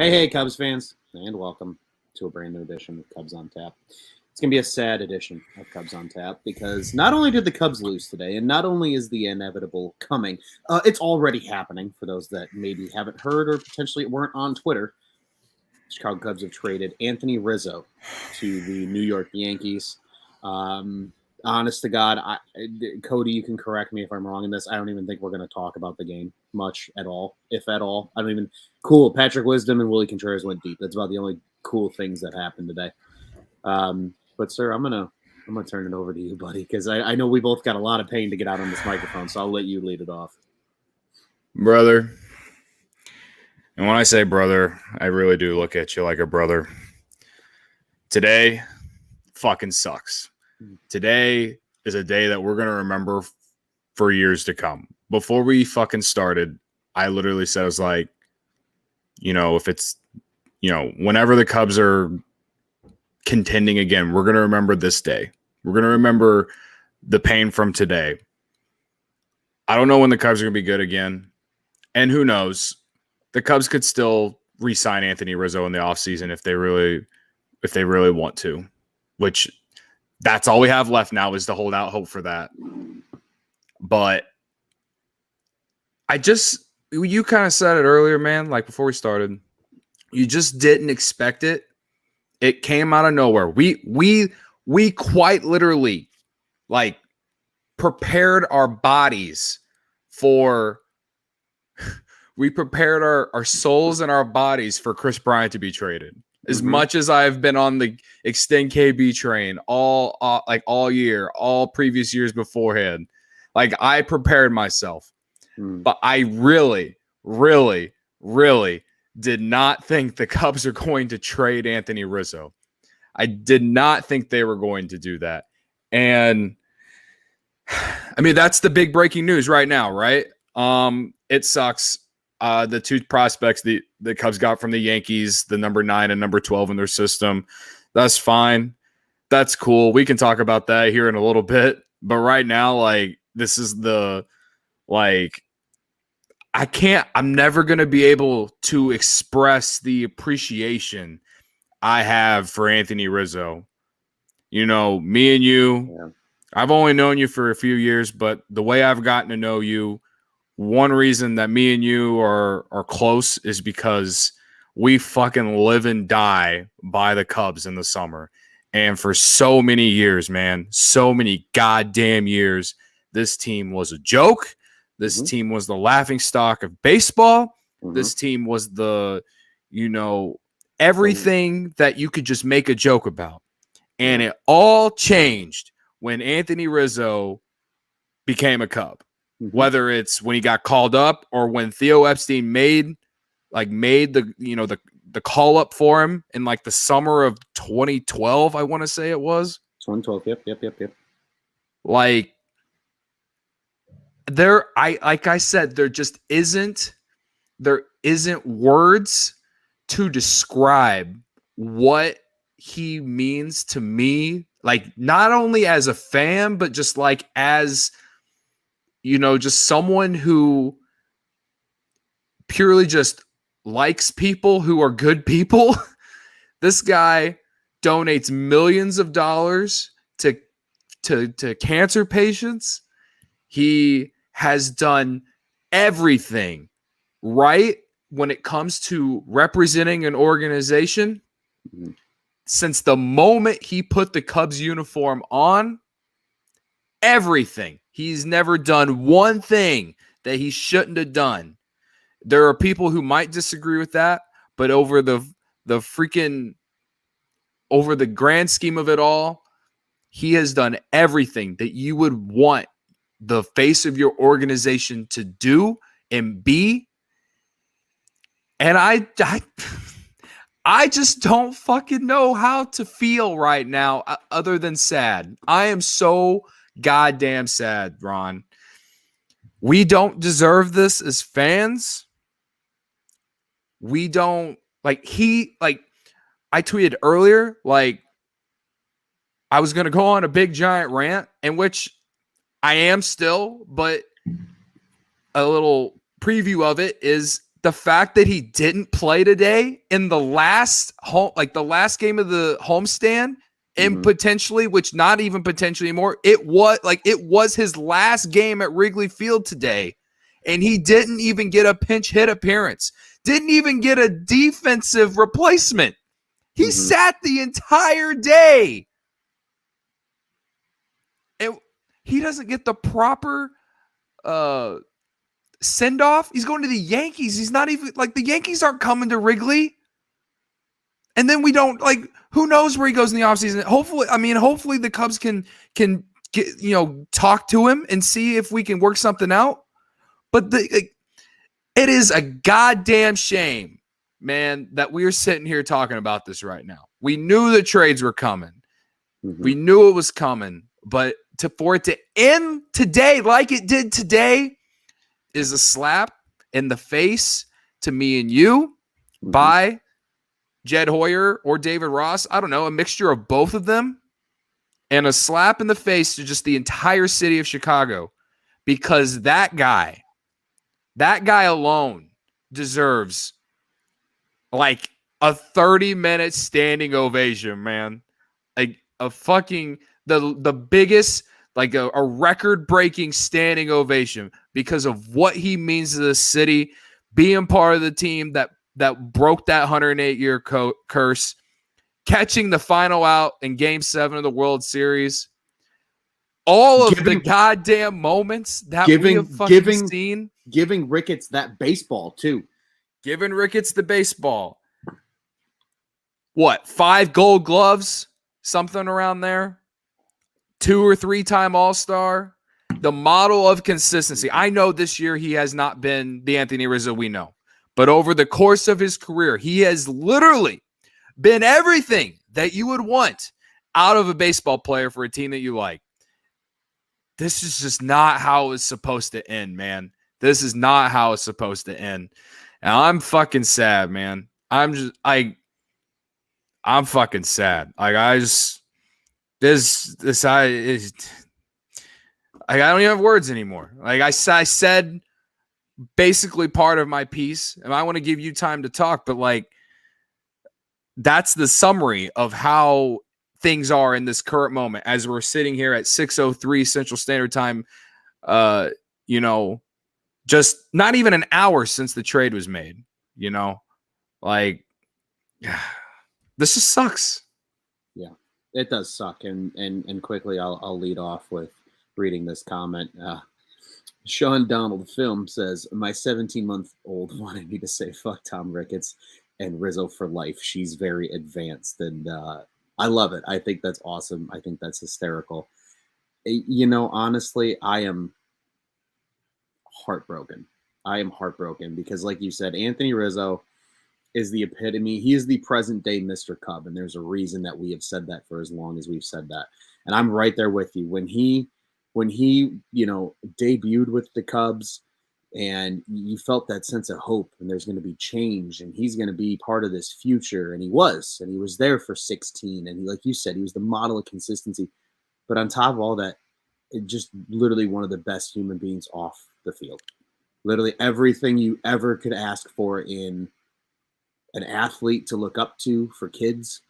Hey, Cubs fans, and welcome to a brand new edition of Cubs on Tap. It's going to be a sad edition of Cubs on Tap because not only did the Cubs lose today, and not only is the inevitable coming, it's already happening for those that maybe haven't heard or potentially weren't on Twitter. The Chicago Cubs have traded Anthony Rizzo to the New York Yankees. Honest to God, Cody, you can correct me if I'm wrong in this. I don't even think we're going to talk about the game much at all, if at all. I don't even. Cool. Patrick Wisdom and Willie Contreras went deep. That's about the only cool things that happened today. But sir, I'm gonna turn it over to you, buddy, because I know we both got a lot of pain to get out on this microphone, so I'll let you lead it off, brother. And when I say brother, I really do look at you like a brother. Today fucking sucks. Today is a day that we're going to remember for years to come. Before we fucking started, I literally said, I was like, if it's, whenever the Cubs are contending again, we're going to remember this day. We're going to remember the pain from today. I don't know when the Cubs are going to be good again. And who knows? The Cubs could still re-sign Anthony Rizzo in the offseason if they really want to, which that's all we have left now is to hold out hope for that. But you kind of said it earlier, man, like before we started, you just didn't expect it. It came out of nowhere. We quite literally like prepared our bodies for we prepared our souls and our bodies for Chris Bryant to be traded. As much as I've been on the extend KB train all year, all previous years beforehand, like I prepared myself. But I really, really, really did not think the Cubs are going to trade Anthony Rizzo. I did not think they were going to do that. And I mean, that's the big breaking news right now, right? It sucks. The two prospects the Cubs got from the Yankees, the number 9 and number 12 in their system. That's fine. That's cool. We can talk about that here in a little bit. But right now, like, this is I'm never going to be able to express the appreciation I have for Anthony Rizzo. Me and you, I've only known you for a few years, but the way I've gotten to know you, one reason that me and you are close is because we fucking live and die by the Cubs in the summer. And for so many years, man, so many goddamn years, this team was a joke. This team was the laughingstock of baseball. This team was the, everything that you could just make a joke about. And it all changed when Anthony Rizzo became a Cub. Whether it's when he got called up or when Theo Epstein made the call up for him in like the summer of 2012, I want to say it was 2012. Yep. Like I said, there isn't words to describe what he means to me. Like not only as a fan, but just like as just someone who purely just likes people who are good people. This guy donates millions of dollars to cancer patients. He has done everything right when it comes to representing an organization. Since the moment he put the Cubs uniform on, everything. He's never done one thing that he shouldn't have done. There are people who might disagree with that, but over the grand scheme of it all, he has done everything that you would want the face of your organization to do and be. And I just don't fucking know how to feel right now other than sad. I am so goddamn sad, Ron. We don't deserve this as fans. We don't I tweeted earlier, like I was going to go on a big giant rant, in which I am still, but a little preview of it is the fact that he didn't play today in the last game of the homestand, and potentially, which not even potentially anymore, it was his last game at Wrigley Field today, and he didn't even get a pinch hit appearance, didn't even get a defensive replacement. He sat the entire day. And he doesn't get the proper send off. He's going to the Yankees. He's not even the Yankees aren't coming to Wrigley. And then we don't who knows where he goes in the offseason. Hopefully the Cubs can get, talk to him and see if we can work something out. But it is a goddamn shame, man, that we're sitting here talking about this right now. We knew the trades were coming. We knew it was coming, but for it to end today like it did today is a slap in the face to me and you by Jed Hoyer or David Ross. I don't know, a mixture of both of them, and a slap in the face to just the entire city of Chicago, because that guy alone deserves like a 30-minute standing ovation, man. Like a fucking the biggest, like a record-breaking standing ovation because of what he means to the city, being part of the team that broke that 108-year curse, catching the final out in Game 7 of the World Series. All of the goddamn moments that we have fucking seen. Giving Ricketts that baseball, too. Giving Ricketts the baseball. What, 5 Gold Gloves? Something around there? 2 or 3-time All-Star? The model of consistency. I know this year he has not been the Anthony Rizzo we know. But over the course of his career, he has literally been everything that you would want out of a baseball player for a team that you like. This is just not how it's supposed to end, man. This is not how it's supposed to end. And I'm fucking sad, man. I'm fucking sad. Like I don't even have words anymore. Like I said basically part of my piece, and I want to give you time to talk, but like that's the summary of how things are in this current moment as we're sitting here at 6:03 Central Standard Time, just not even an hour since the trade was made, like this just sucks. Yeah, it does suck. And quickly I'll lead off with reading this comment. Sean Donald Film says, my 17-month-old wanted me to say fuck Tom Ricketts and Rizzo for life. She's very advanced. And I love it. I think that's awesome. I think that's hysterical. Honestly, I am heartbroken. I am heartbroken because, like you said, Anthony Rizzo is the epitome. He is the present day Mr. Cub. And there's a reason that we have said that for as long as we've said that. And I'm right there with you. When he debuted with the Cubs and you felt that sense of hope and there's going to be change and he's going to be part of this future. And he was there for 16. And he, like you said, he was the model of consistency. But on top of all that, it just literally one of the best human beings off the field. Literally everything you ever could ask for in an athlete to look up to, for kids,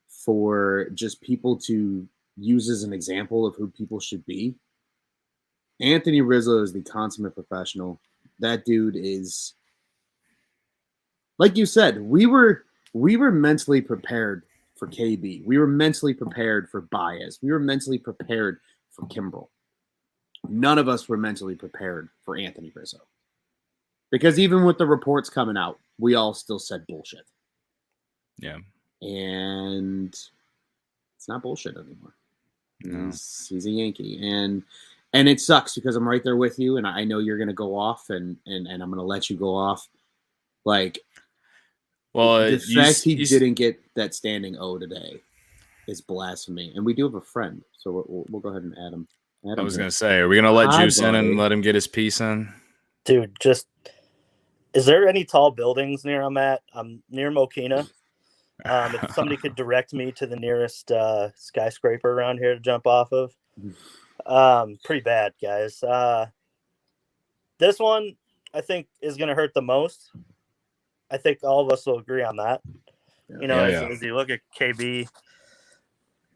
for just people to use as an example of who people should be. Anthony Rizzo is the consummate professional. That dude is, like you said, we were mentally prepared for KB. We were mentally prepared for Baez. We were mentally prepared for Kimbrel. None of us were mentally prepared for Anthony Rizzo. Because even with the reports coming out, we all still said bullshit. Yeah. And it's not bullshit anymore. No. He's a Yankee. And it sucks because I'm right there with you, and I know you're going to go off, and I'm going to let you go off. Like, the fact he didn't get that standing O today is blasphemy. And we do have a friend, so we'll go ahead and add him. I was going to say, are we going to let Juice in and let him get his piece in? Dude, is there any tall buildings near I'm at? I'm near Mokina. If somebody could direct me to the nearest skyscraper around here to jump off of. Pretty bad, guys. This one I think is going to hurt the most I think all of us will agree on that. You know, Yeah. as you look at KB,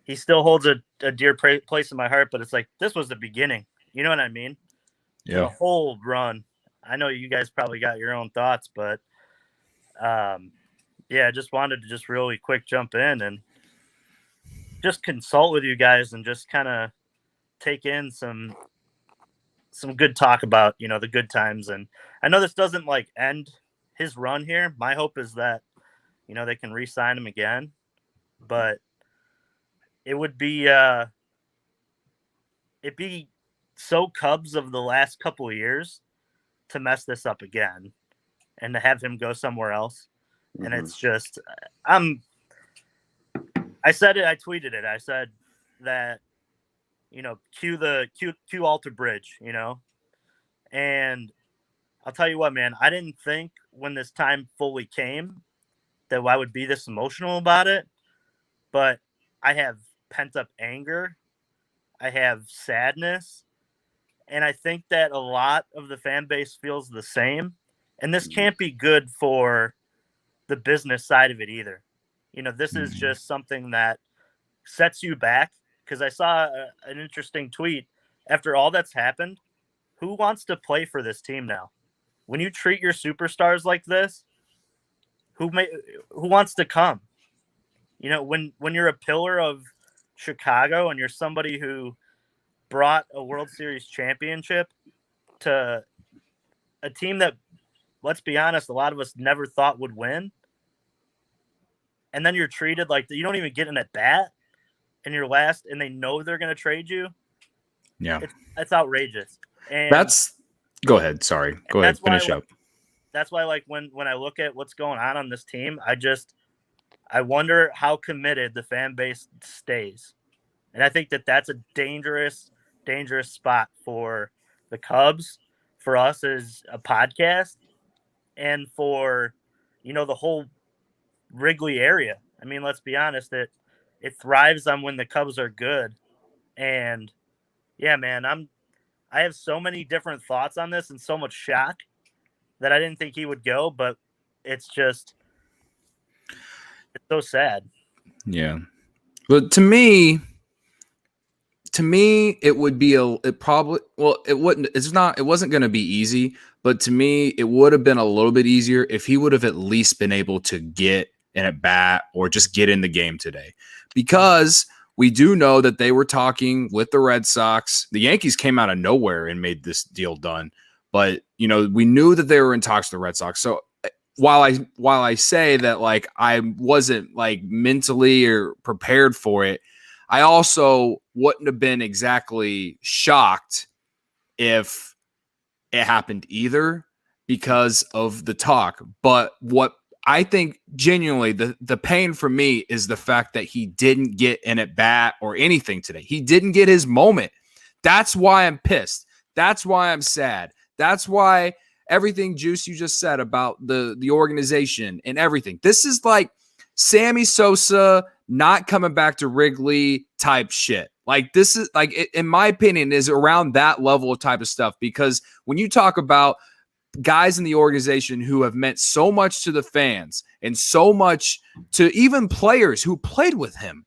he still holds a dear place in my heart, but it's like this was the beginning. You know what I mean? To the whole run. I know you guys probably got your own thoughts, but I just wanted to just really quick jump in and just consult with you guys and just kind of take in some good talk about, you know, the good times. And I know this doesn't like end his run here. My hope is that, you know, they can re-sign him again, but it would be it'd be so Cubs of the last couple of years to mess this up again and to have him go somewhere else. And it's just I said it, I tweeted it. I said that, you know, cue Alter Bridge, you know. And I'll tell you what, man, I didn't think when this time fully came that I would be this emotional about it, but I have pent up anger. I have sadness. And I think that a lot of the fan base feels the same. And this can't be good for the business side of it either. You know, this is just something that sets you back. Because I saw an interesting tweet. After all that's happened, who wants to play for this team now? When you treat your superstars like this, who wants to come? You know, when you're a pillar of Chicago and you're somebody who brought a World Series championship to a team that, let's be honest, a lot of us never thought would win, and then you're treated like you don't even get an at bat, and you're last, and they know they're going to trade you. Yeah, it's outrageous. And go ahead. Sorry, go ahead. Finish up. That's why, like, when I look at what's going on this team, I wonder how committed the fan base stays. And I think that that's a dangerous spot for the Cubs, for us as a podcast, and for, you know, the whole Wrigley area. I mean, let's be honest, it thrives on when the Cubs are good. And yeah, man, I have so many different thoughts on this and so much shock that I didn't think he would go, but it's so sad. Yeah. But to me, it would be it wasn't going to be easy, but to me, it would have been a little bit easier if he would have at least been able to get an at bat or just get in the game today, because we do know that they were talking with the Red Sox. The Yankees came out of nowhere and made this deal done, but you know, we knew that they were in talks with the Red Sox. So while I say that, like, I wasn't like mentally or prepared for it, I also wouldn't have been exactly shocked if it happened either, because of the talk. But what I think genuinely the pain for me is the fact that he didn't get an at bat or anything today. He didn't get his moment. That's why I'm pissed. That's why I'm sad. That's why everything, Juice, you just said about the organization and everything. This is like Sammy Sosa not coming back to Wrigley type shit. Like, this is like, in my opinion, is around that level of type of stuff. Because when you talk about guys in the organization who have meant so much to the fans and so much to even players who played with him,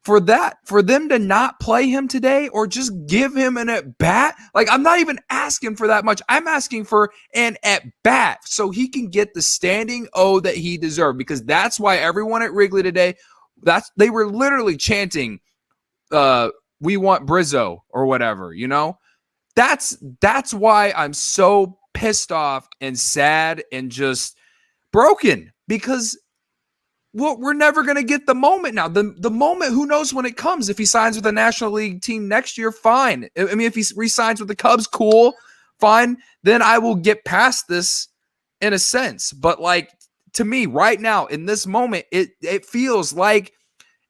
for them to not play him today or just give him an at bat, like, I'm not even asking for that much. I'm asking for an at bat so he can get the standing O that he deserved, because that's why everyone at Wrigley today, they were literally chanting, "We want Brizzo" or whatever, you know. That's why I'm so pissed off and sad and just broken, because we're never going to get the moment now. The moment, who knows when it comes. If he signs with a National League team next year, fine. I mean, if he re-signs with the Cubs, cool, fine. Then I will get past this in a sense. But, like, to me right now in this moment, it feels like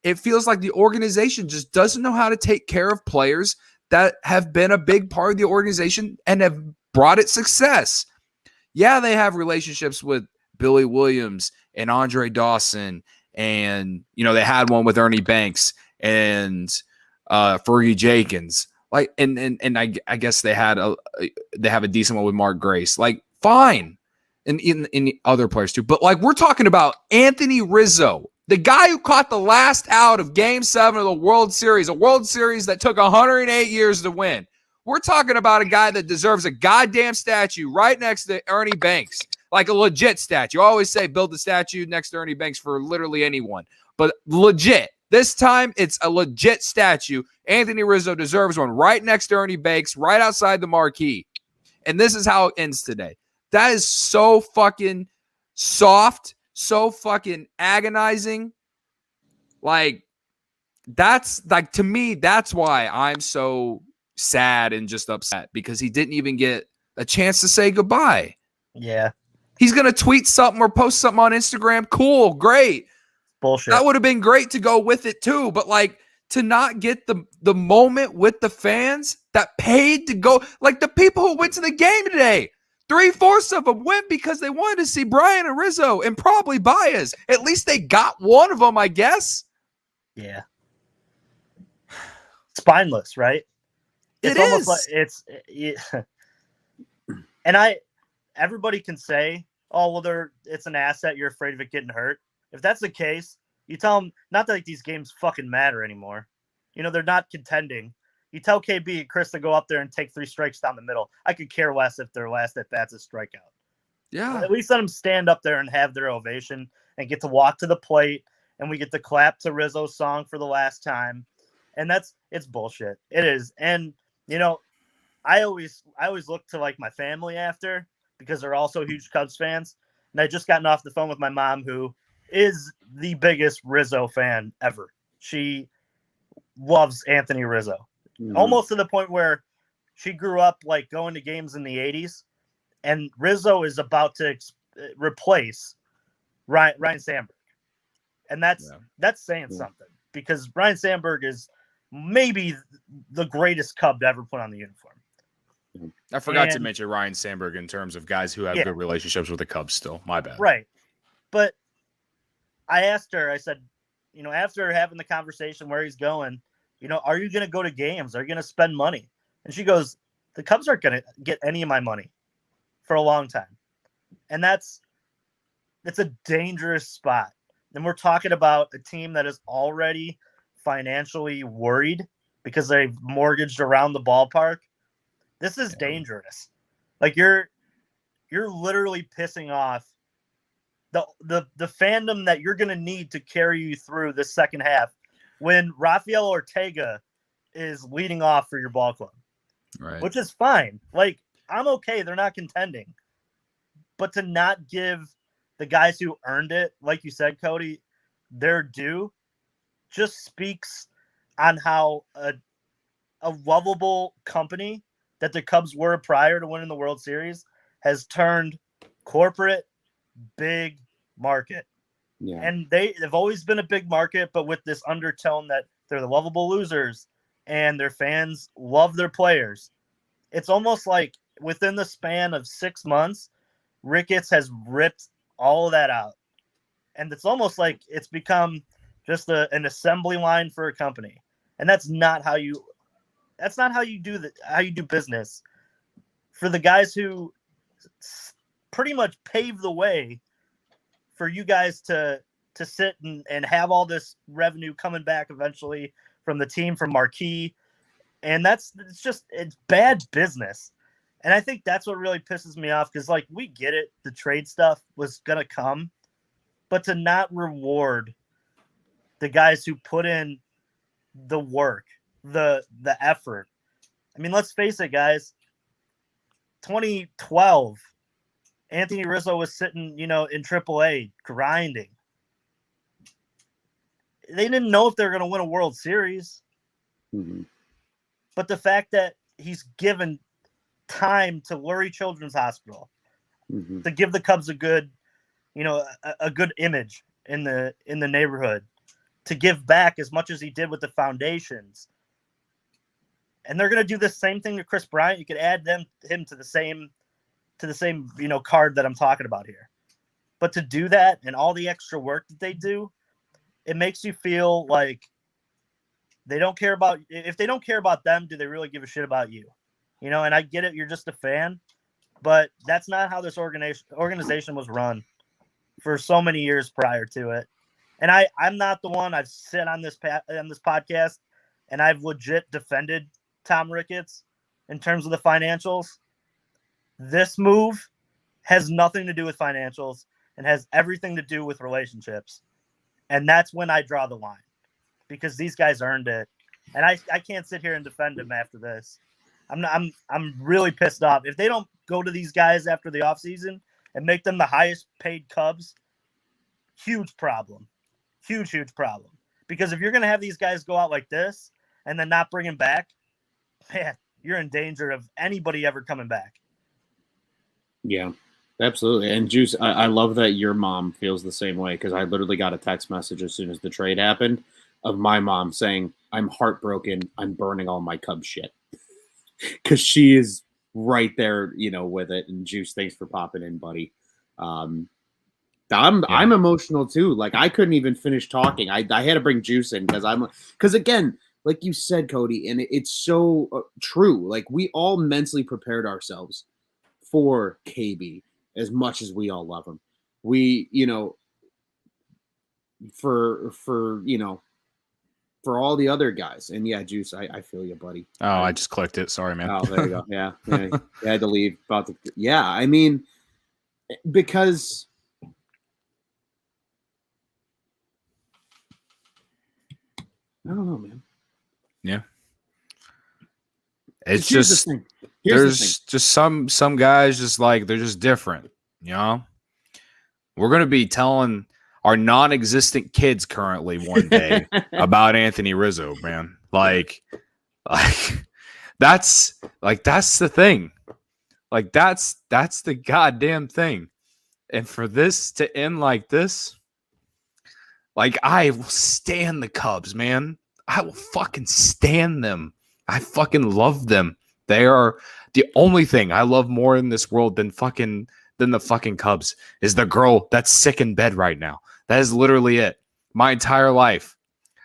the organization just doesn't know how to take care of players that have been a big part of the organization and have brought it success. Yeah, they have relationships with Billy Williams and Andre Dawson, and, you know, they had one with Ernie Banks and Fergie Jenkins. Like, and I guess they have a decent one with Mark Grace. Like, fine. and in other players too. But like we're talking about Anthony Rizzo, the guy who caught the last out of Game 7 of the World Series, a World Series that took 108 years to win. We're talking about a guy that deserves a goddamn statue right next to Ernie Banks, like a legit statue. I always say build the statue next to Ernie Banks for literally anyone, but legit. This time, it's a legit statue. Anthony Rizzo deserves one right next to Ernie Banks, right outside the marquee. And this is how it ends today. That is so fucking soft, so fucking agonizing. Like, that's like, to me, that's why I'm so sad and just upset, because he didn't even get a chance to say goodbye. Yeah. He's going to tweet something or post something on Instagram. Cool, great. Bullshit. That would have been great to go with it too. But like, to not get the moment with the fans that paid to go, like the people who went to the game today, 3/4 of them went because they wanted to see Brian and Rizzo and probably Baez. At least they got one of them, I guess. Yeah. Spineless, right? It's almost like and everybody can say, oh, well, it's an asset. You're afraid of it getting hurt. If that's the case, you tell them not that these games fucking matter anymore. You know, they're not contending. You tell KB and Chris to go up there and take 3 strikes down the middle. I could care less if their last at bat's a strikeout. Yeah. At least let them stand up there and have their ovation and get to walk to the plate, and we get to clap to Rizzo's song for the last time. And it's bullshit. It is. And you know, I always look to like my family after, because they're also huge Cubs fans. And I just gotten off the phone with my mom, who is the biggest Rizzo fan ever. She loves Anthony Rizzo, almost to the point where she grew up like going to games in the 80s, and Rizzo is about to replace Ryan Sandberg. And that's saying something, because Ryan Sandberg is maybe the greatest Cub to ever put on the uniform. I forgot to mention Ryan Sandberg in terms of guys who have good relationships with the Cubs still. My bad. Right. But I asked her, I said, you know, after having the conversation where he's going, you know, are you going to go to games? Are you going to spend money? And she goes, the Cubs aren't going to get any of my money for a long time. And it's a dangerous spot. And we're talking about a team that is already financially worried because they've mortgaged around the ballpark. This is dangerous. Like you're literally pissing off the fandom that you're going to need to carry you through the second half when Rafael Ortega is leading off for your ball club. Right. Which is fine. Like, I'm okay. They're not contending. But to not give the guys who earned it, like you said, Cody, their due, just speaks on how a lovable company that the Cubs were prior to winning the World Series has turned corporate, big market. Yeah. And they've always been a big market, but with this undertone that they're the lovable losers and their fans love their players. It's almost like within the span of 6 months, Ricketts has ripped all of that out. And it's almost like it's become just an assembly line for a company. And that's not how you do business. For the guys who pretty much paved the way for you guys to sit and have all this revenue coming back eventually from the team, from Marquee. And it's bad business. And I think that's what really pisses me off, because like we get it, the trade stuff was gonna come, but to not reward the guys who put in the work, the effort. I mean, let's face it, guys. 2012, Anthony Rizzo was sitting, in AAA grinding. They didn't know if they were going to win a World Series. Mm-hmm. But the fact that he's given time to Lurie Children's Hospital, mm-hmm. to give the Cubs a good, a good image in the neighborhood, to give back as much as he did with the foundations. And they're going to do the same thing to Chris Bryant. You could add him to the same card that I'm talking about here. But to do that and all the extra work that they do, it makes you feel like they don't care about. If they don't care about them, do they really give a shit about you? And I get it. You're just a fan, but that's not how this organization was run for so many years prior to it. And I'm not the one. I've said on this podcast, and I've legit defended Tom Ricketts in terms of the financials. This move has nothing to do with financials and has everything to do with relationships. And that's when I draw the line, because these guys earned it. And I can't sit here and defend them after this. I'm really pissed off. If they don't go to these guys after the offseason and make them the highest paid Cubs, huge problem. Huge problem. Because if you're going to have these guys go out like this and then not bring them back, man, you're in danger of anybody ever coming back. Yeah, absolutely. And Juice, I love that your mom feels the same way, because I literally got a text message as soon as the trade happened of my mom saying, I'm heartbroken. I'm burning all my Cubs shit. Because she is right there, with it. And Juice, thanks for popping in, buddy. I'm emotional too. Like, I couldn't even finish talking. I had to bring Juice in because again, like you said, Cody, and it's so true. Like, we all mentally prepared ourselves for KB as much as we all love him. We, for all the other guys. And yeah, Juice, I feel you, buddy. Oh, I just clicked it. Sorry, man. Oh, there you go. Yeah. I had to leave. I mean, because I don't know, man. Yeah. It's Here's just the thing. there's just some guys just like they're just different, We're gonna be telling our non-existent kids currently one day about Anthony Rizzo, man. Like that's the thing. Like that's the goddamn thing. And for this to end like this, like, I will stand the Cubs, man. I will fucking stand them. I fucking love them. They are the only thing I love more in this world than the fucking Cubs is the girl that's sick in bed right now. That is literally it. My entire life,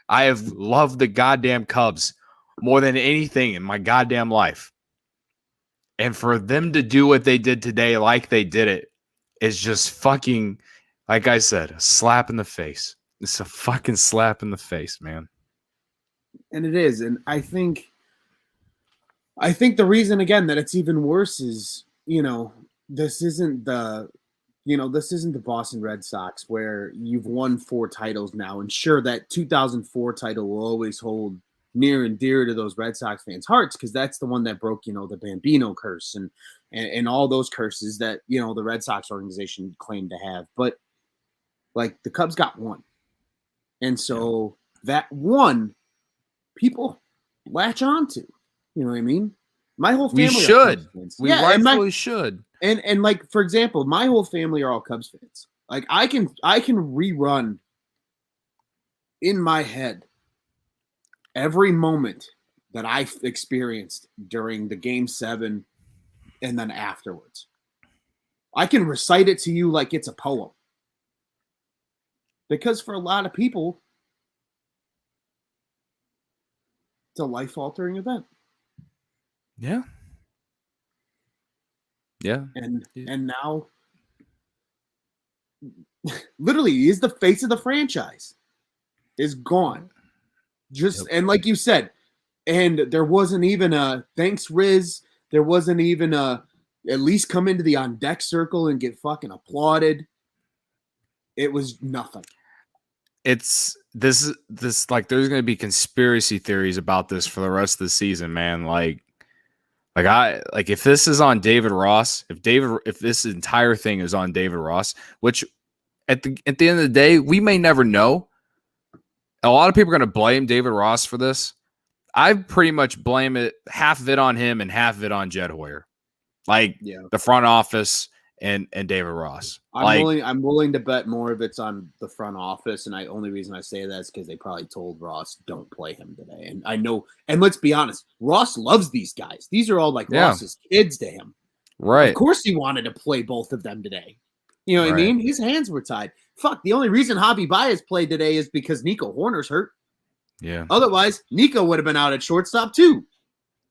I have loved the goddamn Cubs more than anything in my goddamn life. And for them to do what they did today, like they did it, is just fucking, like I said, a slap in the face. It's a fucking slap in the face, man. And it is. And I think the reason, again, that it's even worse is, this isn't the Boston Red Sox where you've won 4 titles now. And sure, that 2004 title will always hold near and dear to those Red Sox fans' hearts, because that's the one that broke, the Bambino curse and all those curses that, the Red Sox organization claimed to have. But, like, the Cubs got 1. And so that 1, people latch on to. You know what I mean? My whole family. We should. We rightfully should. And like, for example, my whole family are all Cubs fans. Like, I can rerun in my head every moment that I experienced during the Game 7 and then afterwards. I can recite it to you like it's a poem. Because for a lot of people, it's a life-altering event. Yeah. Yeah. And now, literally, he's the face of the franchise. Is gone. And like you said, and there wasn't even a thanks, Riz. There wasn't even a at least come into the on deck circle and get fucking applauded. It was nothing. It's this like there's gonna be conspiracy theories about this for the rest of the season, man. Like if this is on David Ross, if this entire thing is on David Ross, which at the end of the day, we may never know. A lot of people are going to blame David Ross for this. I pretty much blame it, half of it on him and half of it on Jed Hoyer. The front office and David Ross. I'm willing to bet more of it's on the front office, and only reason I say that is because they probably told Ross, don't play him today. And I know, and let's be honest, Ross loves these guys. These are all Ross's kids to him. Right. Of course he wanted to play both of them today. You know what I mean? His hands were tied. Fuck, the only reason Javi Baez played today is because Nico Horner's hurt. Yeah. Otherwise, Nico would have been out at shortstop too.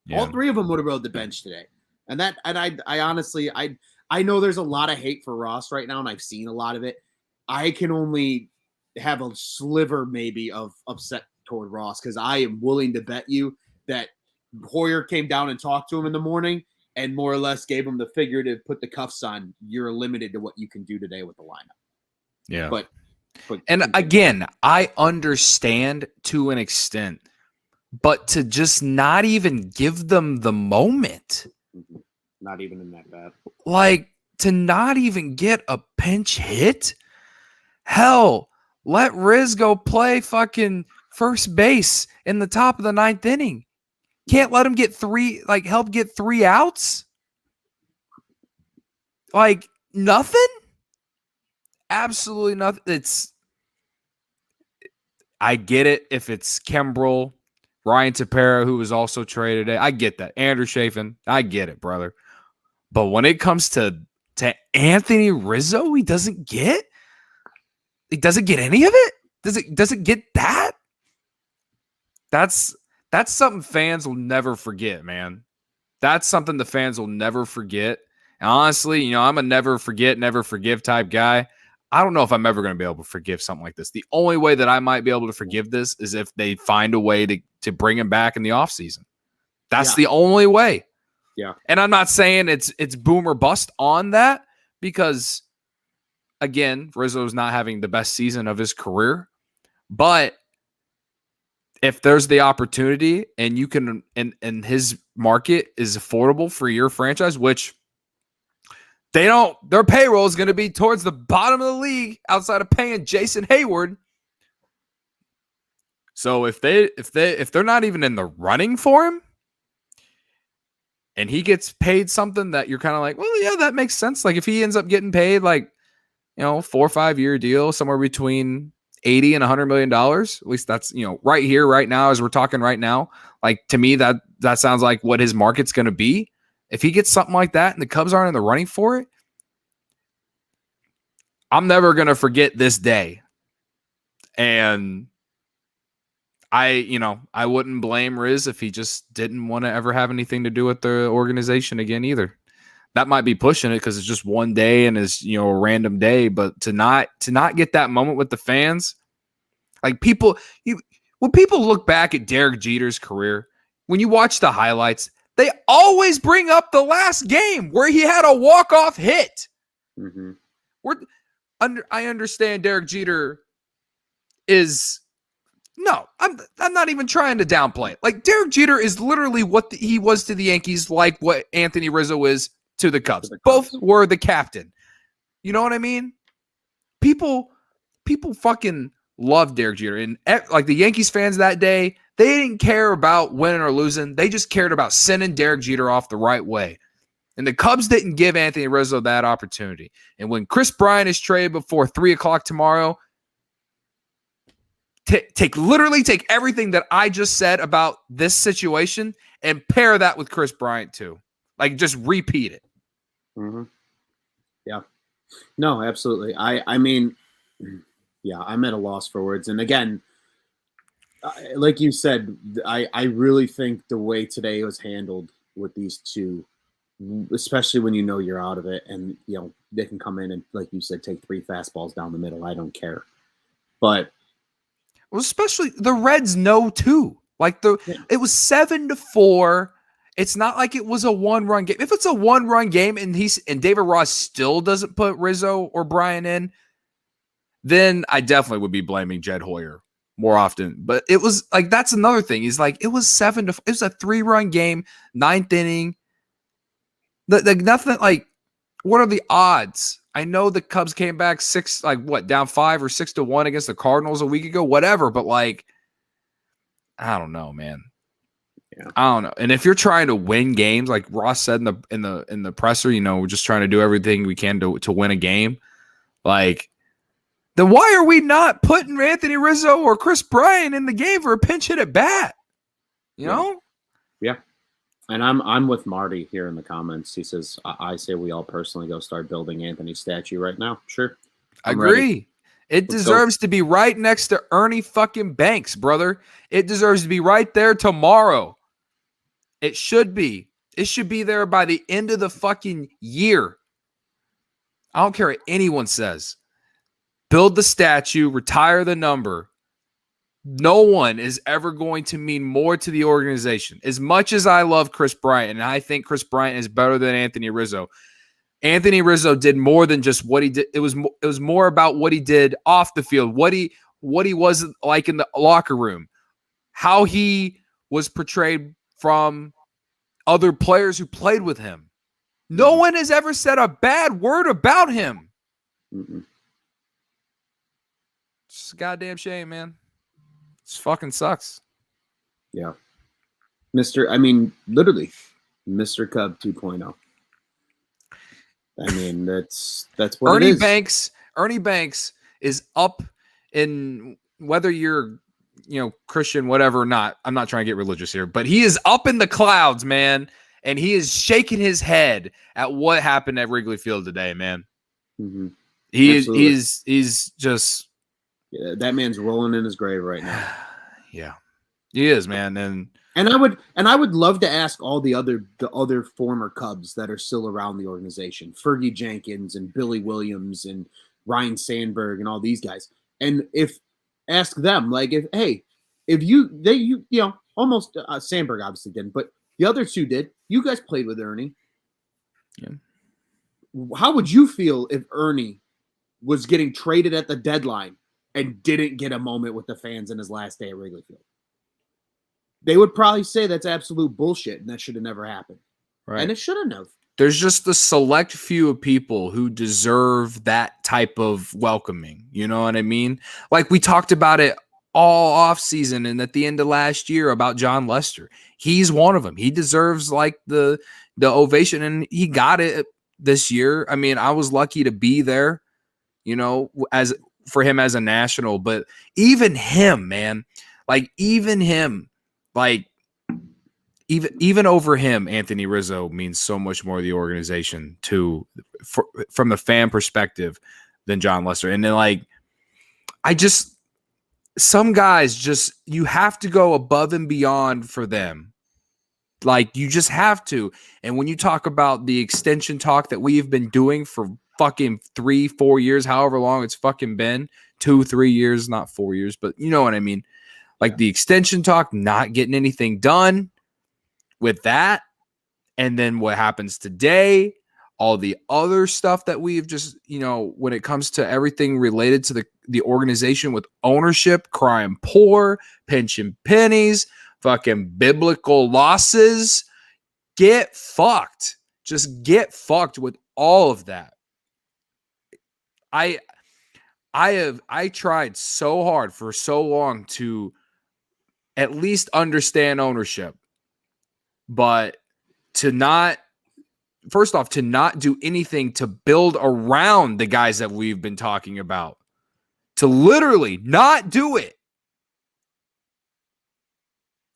Yeah. All 3 of them would have rode the bench today. And I honestly, I know there's a lot of hate for Ross right now, and I've seen a lot of it. I can only have a sliver maybe of upset toward Ross because I am willing to bet you that Hoyer came down and talked to him in the morning and more or less gave him the figurative, put the cuffs on. You're limited to what you can do today with the lineup. Yeah. But and again, I understand to an extent, but to just not even give them the moment. Not even in that bad. Like, to not even get a pinch hit? Hell, let Riz go play fucking first base in the top of the 9th inning. Can't let him get help get 3 outs? Like, nothing? Absolutely nothing. I get it if it's Kimbrel, Ryan Tepera, who was also traded today. I get that. Andrew Chafin, I get it, brother. But when it comes to Anthony Rizzo, he doesn't get any of it? Does it get that? That's something fans will never forget, man. That's something the fans will never forget. And honestly, I'm a never forget, never forgive type guy. I don't know if I'm ever going to be able to forgive something like this. The only way that I might be able to forgive this is if they find a way to bring him back in the offseason. That's the only way. Yeah. And I'm not saying it's boom or bust on that because, again, Rizzo's not having the best season of his career. But if there's the opportunity and you can, and his market is affordable for your franchise, which their payroll is going to be towards the bottom of the league outside of paying Jason Hayward. So if they're not even in the running for him and he gets paid something that you're kind of like, well, yeah, that makes sense. Like if he ends up getting paid 4 or 5 year deal, somewhere between $80 and $100 million, at least that's, right here, right now, as we're talking right now, like to me, that sounds like what his market's going to be. If he gets something like that and the Cubs aren't in the running for it, I'm never going to forget this day. And I wouldn't blame Riz if he just didn't want to ever have anything to do with the organization again either. That might be pushing it because it's just one day and is a random day, but to not get that moment with the fans, like when people look back at Derek Jeter's career, when you watch the highlights, they always bring up the last game where he had a walk-off hit. Mm-hmm. I understand Derek Jeter is. No, I'm not even trying to downplay it. Like Derek Jeter is literally what he was to the Yankees, like what Anthony Rizzo is to the Cubs. Both were the captain. You know what I mean? People fucking love Derek Jeter. And like the Yankees fans that day, they didn't care about winning or losing. They just cared about sending Derek Jeter off the right way. And the Cubs didn't give Anthony Rizzo that opportunity. And when Chris Bryant is traded before 3:00 tomorrow, take everything that I just said about this situation and pair that with Chris Bryant too. Like just repeat it. Mm-hmm. Yeah. No, absolutely. I mean, yeah, I'm at a loss for words. And again, like you said, I really think the way today was handled with these two, especially when you're out of it and, they can come in and, like you said, take 3 fastballs down the middle. I don't care. But well, especially the Reds know too. Like it was 7-4. It's not like it was a 1-run game. If it's a 1-run game and David Ross still doesn't put Rizzo or Bryan in, then I definitely would be blaming Jed Hoyer more often. But it was like that's another thing. Is like it was 7-4. It was a 3-run game, 9th inning. Nothing like. What are the odds? I know the Cubs came back down 5 or 6-1 against the Cardinals a week ago, whatever. But I don't know, man. Yeah. I don't know. And if you're trying to win games, like Ross said in the presser, we're just trying to do everything we can to win a game. Like, then why are we not putting Anthony Rizzo or Chris Bryant in the game for a pinch hit at bat? You know? Yeah. And I'm with Marty here in the comments. He says, I say we all personally go start building Anthony's statue right now. Sure. I agree. It deserves to be right next to Ernie fucking Banks, brother. It deserves to be right there tomorrow. It should be. It should be there by the end of the fucking year. I don't care what anyone says. Build the statue, retire the number. No one is ever going to mean more to the organization. As much as I love Chris Bryant, and I think Chris Bryant is better than Anthony Rizzo, Anthony Rizzo did more than just what he did. It was more about what he did off the field, what he was like in the locker room, how he was portrayed from other players who played with him. No one has ever said a bad word about him. Mm-mm. It's a goddamn shame, man. It fucking sucks. Yeah. Literally, Mr. Cub 2.0. I mean, that's what Ernie it is. Ernie Banks is up in, whether you're, Christian, whatever or not. I'm not trying to get religious here, but he is up in the clouds, man. And he is shaking his head at what happened at Wrigley Field today, man. Mm-hmm. He's just, yeah, that man's rolling in his grave right now. Yeah, he is, man. And I would love to ask all the other former Cubs that are still around the organization, Fergie Jenkins and Billy Williams and Ryan Sandberg and all these guys, and ask them, like, almost Sandberg obviously didn't, but the other two did. You guys played with Ernie. Yeah. How would you feel if Ernie was getting traded at the deadline and didn't get a moment with the fans in his last day at Wrigley Field? They would probably say that's absolute bullshit and that should have never happened. Right. And it shouldn't have. There's just the select few of people who deserve that type of welcoming. You know what I mean? Like we talked about it all off season and at the end of last year about John Lester. He's one of them. He deserves like the ovation, and he got it this year. I mean, I was lucky to be there, as for him as a national, but even him, man, even over him, Anthony Rizzo means so much more to the organization from the fan perspective than John Lester. And then some guys you have to go above and beyond for them. Like you just have to. And when you talk about the extension talk that we've been doing for fucking 3-4 years, however long it's fucking been, 2-3 years, not 4 years, but you know what I mean? Like the extension talk, not getting anything done with that. And then what happens today, all the other stuff that we've just, when it comes to everything related to the organization with ownership, crying poor, pinching pennies, fucking biblical losses, get fucked. Just get fucked with all of that. I tried so hard for so long to at least understand ownership, but to not do anything to build around the guys that we've been talking about, to literally not do it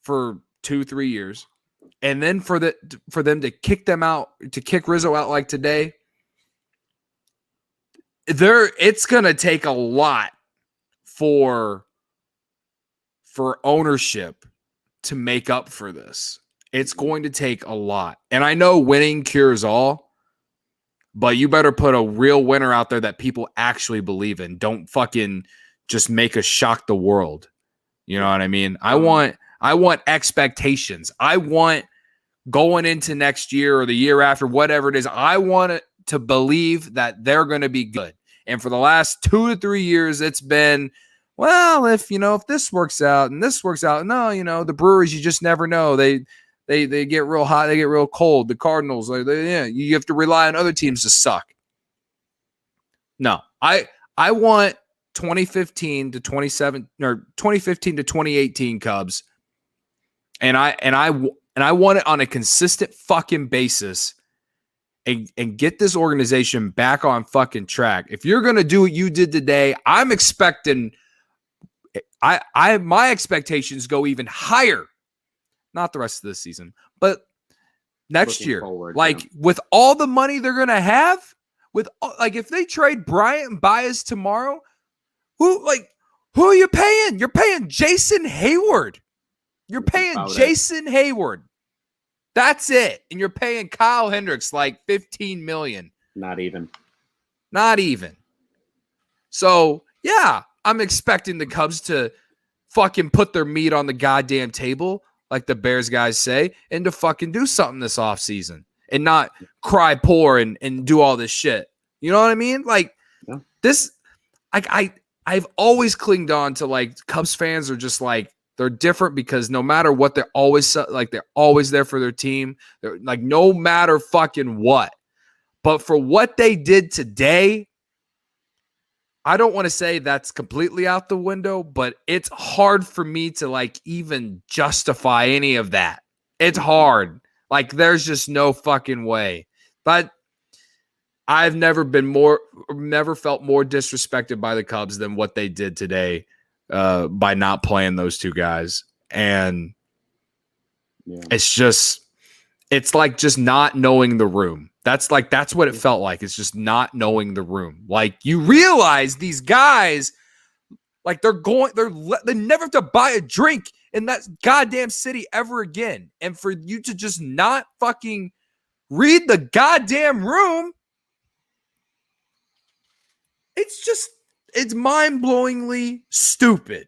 for 2-3 years, and then for them to kick Rizzo out like today. It's gonna take a lot for ownership to make up for this. It's going to take a lot. And I know winning cures all, but you better put a real winner out there that people actually believe in. Don't fucking just make us shock the world. You know what I mean? I want expectations. I want going into next year or the year after, whatever it is, I want it to believe that they're going to be good. And for the last 2 to 3 years, it's been, well, if this works out and this works out, no, the Brewers, you just never know. They get real hot, they get real cold. The Cardinals, you have to rely on other teams to suck. No, I want 2015 to 2018 Cubs, and I want it on a consistent fucking basis, and get this organization back on fucking track. If you're gonna do what you did today, I'm expecting. My expectations go even higher. Not the rest of this season, but next year. Forward, with all the money they're gonna have, if they trade Bryant and Baez tomorrow, who are you paying? You're paying Jason Hayward. You're paying Jason Hayward. That's it. And you're paying Kyle Hendricks like $15 million. Not even. Not even. So, yeah, I'm expecting the Cubs to fucking put their meat on the goddamn table, like the Bears guys say, and to fucking do something this offseason and not cry poor and do all this shit. You know what I mean? Like, Yeah. this, I've always clinged on to, like, Cubs fans are just like, they're different because no matter what, they're always there for their team. They're like, no matter fucking what. But for what they did today, I don't want to say that's completely out the window, but it's hard for me to like even justify any of that. It's hard. Like there's just no fucking way. But I've never felt more disrespected by the Cubs than what they did today by not playing those two guys. And it's like just not knowing the room. That's what it felt like. It's just not knowing the room. Like you realize these guys, like they never have to buy a drink in that goddamn city ever again. And for you to just not fucking read the goddamn room, it's mind-blowingly stupid.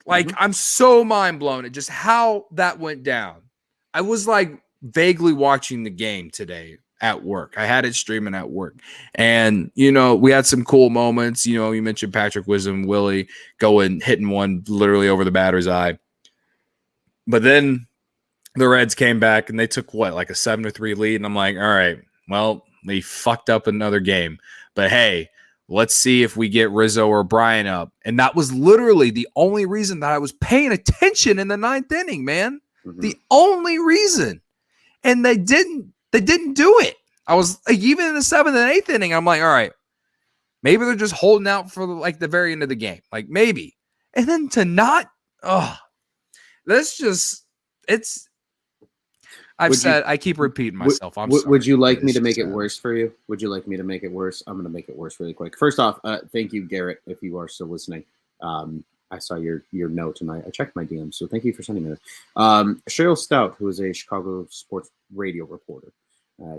Like I'm so mind-blown at just how that went down. I was like vaguely watching the game today at work. I had it streaming at work. And, we had some cool moments. You mentioned Patrick Wisdom, Willie hitting one literally over the batter's eye. But then the Reds came back and they took like a 7-3 lead. And I'm like, all right, well, they fucked up another game. But hey, let's see if we get Rizzo or Brian up. And that was literally the only reason that I was paying attention in the 9th inning, man. Mm-hmm. The only reason. And they didn't do it. I was like, even in the 7th and 8th inning, I'm like, all right, maybe they're just holding out for like the very end of the game. Like maybe. And then to not, that's just, I keep repeating myself. I'm sorry. Would you like me to make it worse for you? Would you like me to make it worse? I'm going to make it worse really quick. First off, thank you, Garrett, if you are still listening. I saw your note and I checked my DMs, so thank you for sending me this. Cheryl Stout, who is a Chicago sports radio reporter,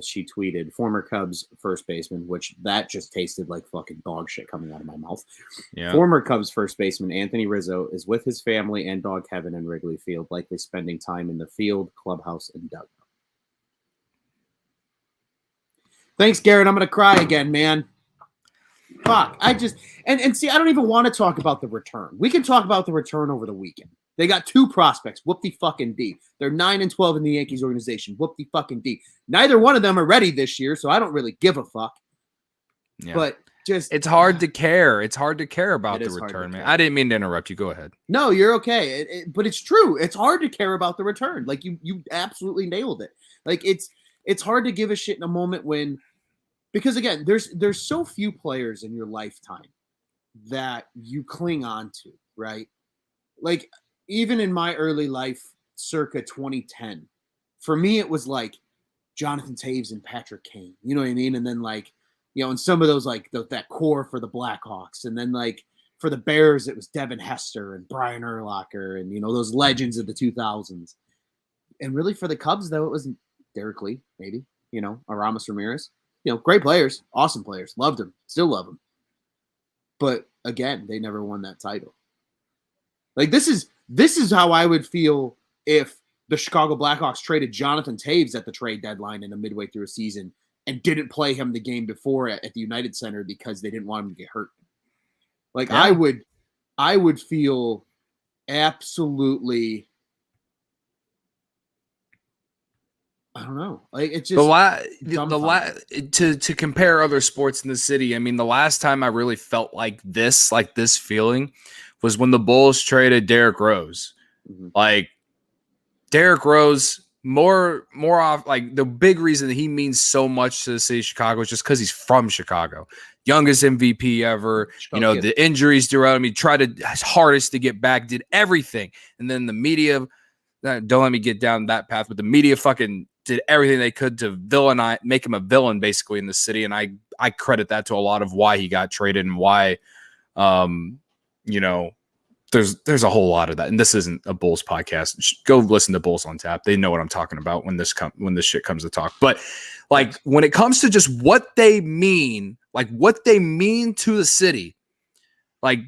she tweeted, former Cubs first baseman, which that just tasted like fucking dog shit coming out of my mouth. Yeah. Former Cubs first baseman Anthony Rizzo is with his family and dog heaven in Wrigley Field, likely spending time in the field, clubhouse, and dugout. Thanks, Garrett. I'm going to cry again, man. Fuck. I just and see, I don't even want to talk about the return. We can talk about the return over the weekend. They got 2 prospects. Whoop-de-fucking-D. They're 9-12 in the Yankees organization. Whoop-de-fucking-D. Neither one of them are ready this year, so I don't really give a fuck. Yeah. But just it's hard to care. It's hard to care about the return, man. I didn't mean to interrupt you. Go ahead. No, you're okay. But it's true. It's hard to care about the return. Like you absolutely nailed it. Like it's hard to give a shit in a moment when, because again, there's so few players in your lifetime that you cling on to, right? Like even in my early life, circa 2010, for me it was like Jonathan Taves and Patrick Kane. You know what I mean? And then like, and some of those like that core for the Blackhawks, and then like for the Bears it was Devin Hester and Brian Urlacher and those legends of the 2000s. And really for the Cubs though, it was Derek Lee, maybe, Aramis Ramirez. Great players, awesome players, loved them, still love them. But again, they never won that title. Like this is how I would feel if the Chicago Blackhawks traded Jonathan Taves at the trade deadline in the midway through a season and didn't play him the game before at the United Center because they didn't want him to get hurt. Like yeah. I would feel absolutely, I don't know. Like it's just to compare other sports in the city. I mean, the last time I really felt like this feeling was when the Bulls traded Derrick Rose. Mm-hmm. Like Derrick Rose, more off. Like the big reason that he means so much to the city of Chicago is just because he's from Chicago. Youngest MVP ever. The injuries throughout him. He tried his hardest to get back, did everything, and then the media. Don't let me get down that path, but the media fucking did everything they could to make him a villain basically in the city. And I credit that to a lot of why he got traded and why, the there's a whole lot of that, and this isn't a Bulls podcast. Go listen to Bulls on Tap. They know what I'm talking about when this shit comes to talk. But like when it comes to just what they mean, like what they mean to the city, like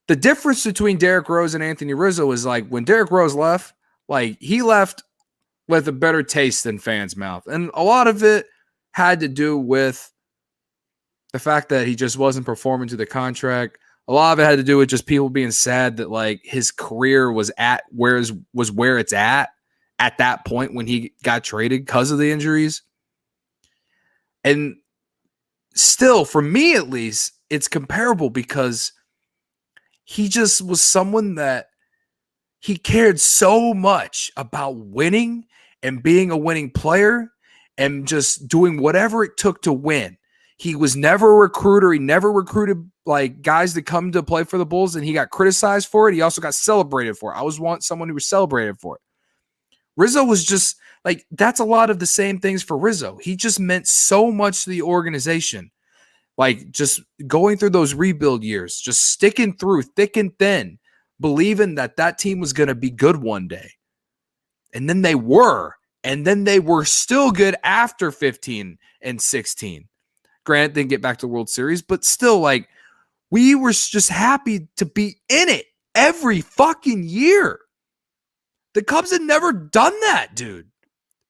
the difference between Derrick Rose and Anthony Rizzo is like when Derrick Rose left, like he left with a better taste in fans' mouth, and a lot of it had to do with the fact that he just wasn't performing to the contract. A lot of it had to do with just people being sad that like his career was where it's at that point when he got traded because of the injuries. And still, for me at least, it's comparable because he just was someone that he cared so much about winning and being a winning player and just doing whatever it took to win. He was never a recruiter. He never recruited like guys that come to play for the Bulls, and he got criticized for it. He also got celebrated for it. I always want someone who was celebrated for it. Rizzo was just like, that's a lot of the same things for Rizzo. He just meant so much to the organization. Like just going through those rebuild years, just sticking through thick and thin, believing that that team was going to be good one day. And then they were. And then they were still good after 15 and 16. Granted, didn't get back to the World Series, but still, like, we were just happy to be in it every fucking year. The Cubs had never done that, dude.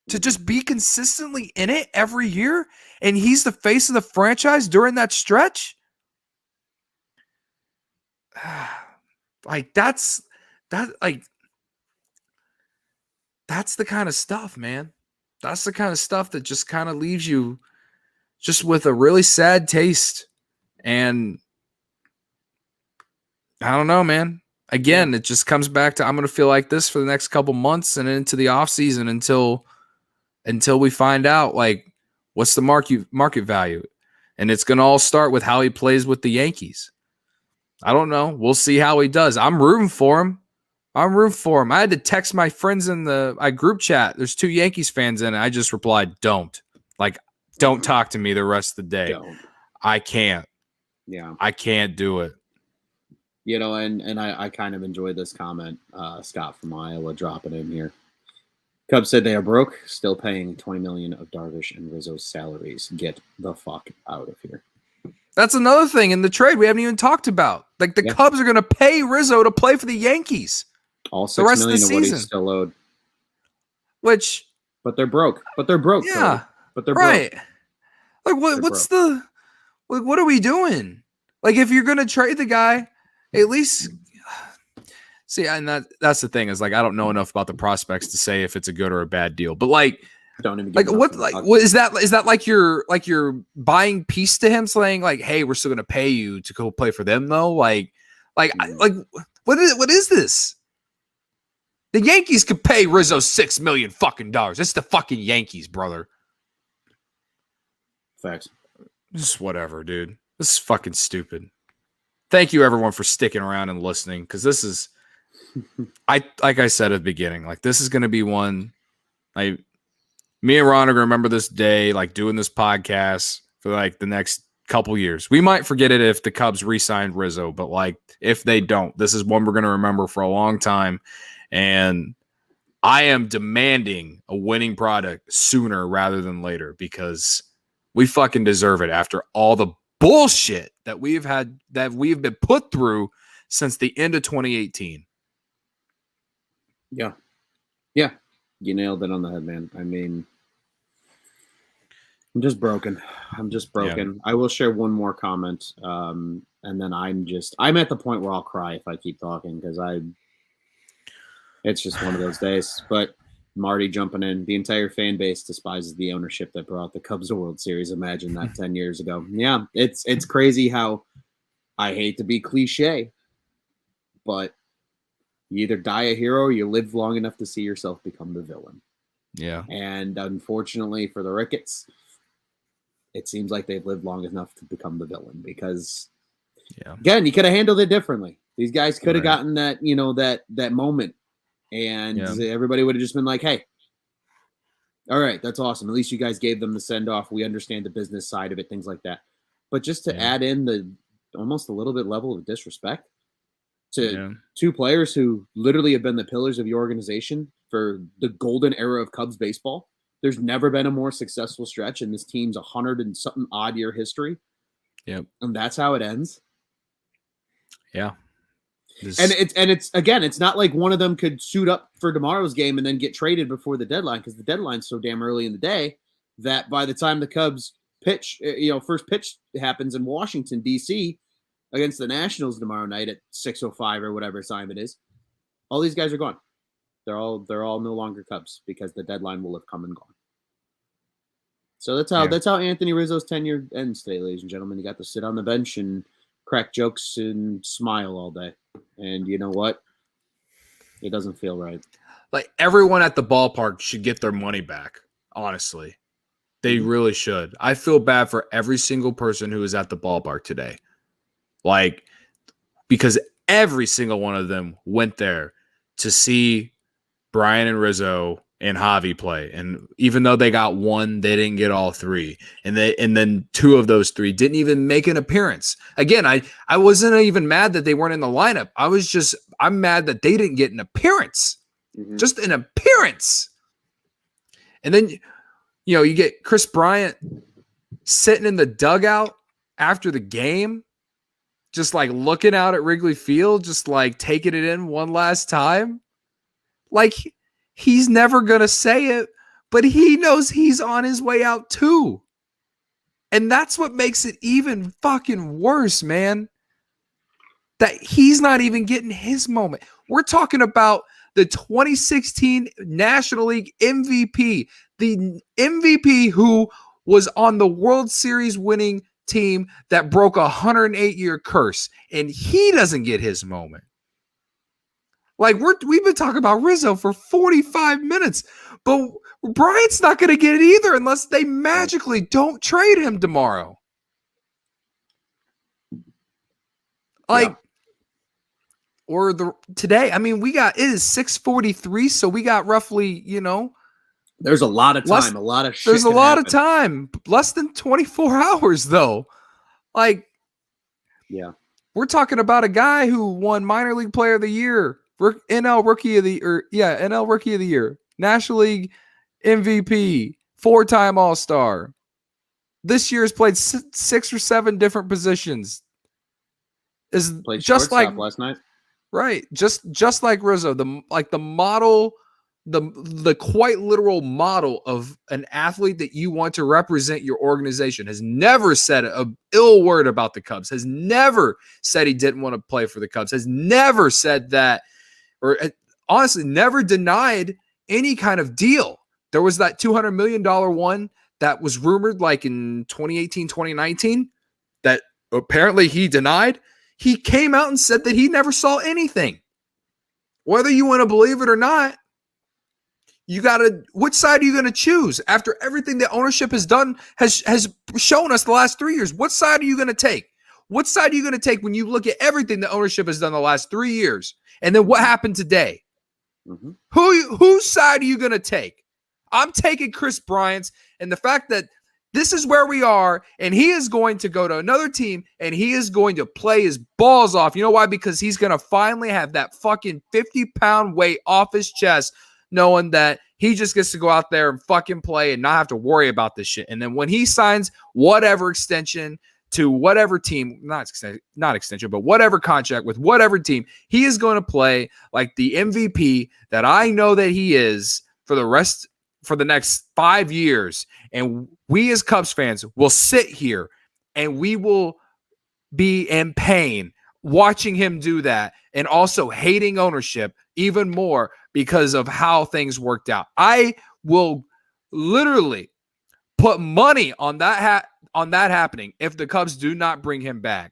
To just be consistently in it every year, and he's the face of the franchise during that stretch. Like, that's the kind of stuff, man. That's the kind of stuff that just kind of leaves you just with a really sad taste. And I don't know, man. Again, it just comes back to I'm going to feel like this for the next couple months and into the offseason until we find out, like, what's the market value. And it's going to all start with how he plays with the Yankees. I don't know. We'll see how he does. I'm rooting for him. I had to text my friends in the group chat. There's 2 Yankees fans in it. I just replied, don't. Like, don't talk to me the rest of the day. Don't. I can't. Yeah. I can't do it. You know, and I kind of enjoyed this comment, Scott from Iowa dropping in here. Cubs said they are broke, still paying $20 million of Darvish and Rizzo's salaries. Get the fuck out of here. That's another thing in the trade we haven't even talked about. Like the Cubs are going to pay Rizzo to play for the Yankees. All $6 the rest million of the what season. He's still owed. But they're broke. Yeah. Cody. But they're right. broke. Like what are we doing? Like if you're going to trade the guy, at least see, and that's the thing is like I don't know enough about the prospects to say if it's a good or a bad deal. But like don't even like what is that like you're buying peace to him saying like, hey, we're still going to pay you to go play for them though? Like what is this? The Yankees could pay Rizzo $6 million fucking dollars. It's the fucking Yankees, brother. Facts. Just whatever, dude. This is fucking stupid. Thank you everyone for sticking around and listening because this is like I said at the beginning, like this is going to be one me and Ron are going to remember this day, like doing this podcast for like the next couple years. We might forget it if the Cubs re-signed Rizzo, but like if they don't, this is one we're going to remember for a long time. And I am demanding a winning product sooner rather than later because we fucking deserve it after all the bullshit that we've been put through since the end of 2018. Yeah. You nailed it on the head, man. I mean, I'm just broken. Yeah. I will share one more comment. And then I'm at the point where I'll cry if I keep talking because it's just one of those days. But Marty jumping in, the entire fan base despises the ownership that brought the Cubs a World Series. Imagine that 10 years ago. Yeah, it's crazy how I hate to be cliche, but you either die a hero or you live long enough to see yourself become the villain. Yeah. And unfortunately for the Ricketts, it seems like they've lived long enough to become the villain because, again, you could have handled it differently. These guys could have gotten that, that moment. And everybody would have just been like, hey, all right, that's awesome. At least you guys gave them the send-off. We understand the business side of it, things like that. But just to add in the almost a little bit level of disrespect, to two players who literally have been the pillars of the organization for the golden era of Cubs baseball. There's never been a more successful stretch in this team's 100 and something odd year history. Yep. And that's how it ends. Yeah. And it's again, it's not like one of them could suit up for tomorrow's game and then get traded before the deadline, because the deadline's so damn early in the day that by the time the Cubs pitch, first pitch happens in Washington, D.C. against the Nationals tomorrow night at 6:05 or whatever time it is, all these guys are gone. They're all no longer Cubs because the deadline will have come and gone. So that's how Anthony Rizzo's tenure ends today, ladies and gentlemen. He got to sit on the bench and crack jokes and smile all day. And you know what? It doesn't feel right. Like, everyone at the ballpark should get their money back. Honestly, they really should. I feel bad for every single person who was at the ballpark today. Like, because every single one of them went there to see Brian and Rizzo and Javi play. And even though they got one, they didn't get all three. And then two of those three didn't even make an appearance. Again, I wasn't even mad that they weren't in the lineup. I'm mad that they didn't get an appearance. Mm-hmm. Just an appearance. And then, you get Chris Bryant sitting in the dugout after the game, just like looking out at Wrigley Field, just like taking it in one last time. Like, he's never going to say it, but he knows he's on his way out too. And that's what makes it even fucking worse, man. That he's not even getting his moment. We're talking about the 2016 National League MVP, the MVP who was on the World Series winning team that broke a 108-year curse, and he doesn't get his moment. Like, we've been talking about Rizzo for 45 minutes, but Bryant's not going to get it either unless they magically don't trade him tomorrow. Today. I mean, it is 6:43, so we got roughly, there's a lot of time, a lot of shit. There's a lot of time, less than 24 hours though. Like, yeah, we're talking about a guy who won Minor League Player of the Year, NL Rookie of the Year, National League MVP, 4-time All-Star. This year has played 6 or 7 different positions. Played just like last night, right? Just like Rizzo, the model, the quite literal model of an athlete that you want to represent your organization. Has never said a ill word about the Cubs. Has never said he didn't want to play for the Cubs. Has never said that. Or honestly, never denied any kind of deal. There was that $200 million one that was rumored like in 2018, 2019 that apparently he denied. He came out and said that he never saw anything. Whether you want to believe it or not, which side are you going to choose? After everything the ownership has done, has shown us the last 3 years, what side are you going to take? What side are you going to take when you look at everything the ownership has done the last 3 years? And then what happened today? Mm-hmm. Whose side are you going to take? I'm taking Chris Bryant's, and the fact that this is where we are, and he is going to go to another team, and he is going to play his balls off. You know why? Because he's going to finally have that fucking 50-pound weight off his chest, knowing that he just gets to go out there and fucking play and not have to worry about this shit. And then when he signs whatever extension to whatever team, not extension, but whatever contract with whatever team, he is going to play like the MVP that I know that he is for the next 5 years. And we as Cubs fans will sit here and we will be in pain watching him do that, and also hating ownership even more because of how things worked out. I will literally put money on that happening if the Cubs do not bring him back.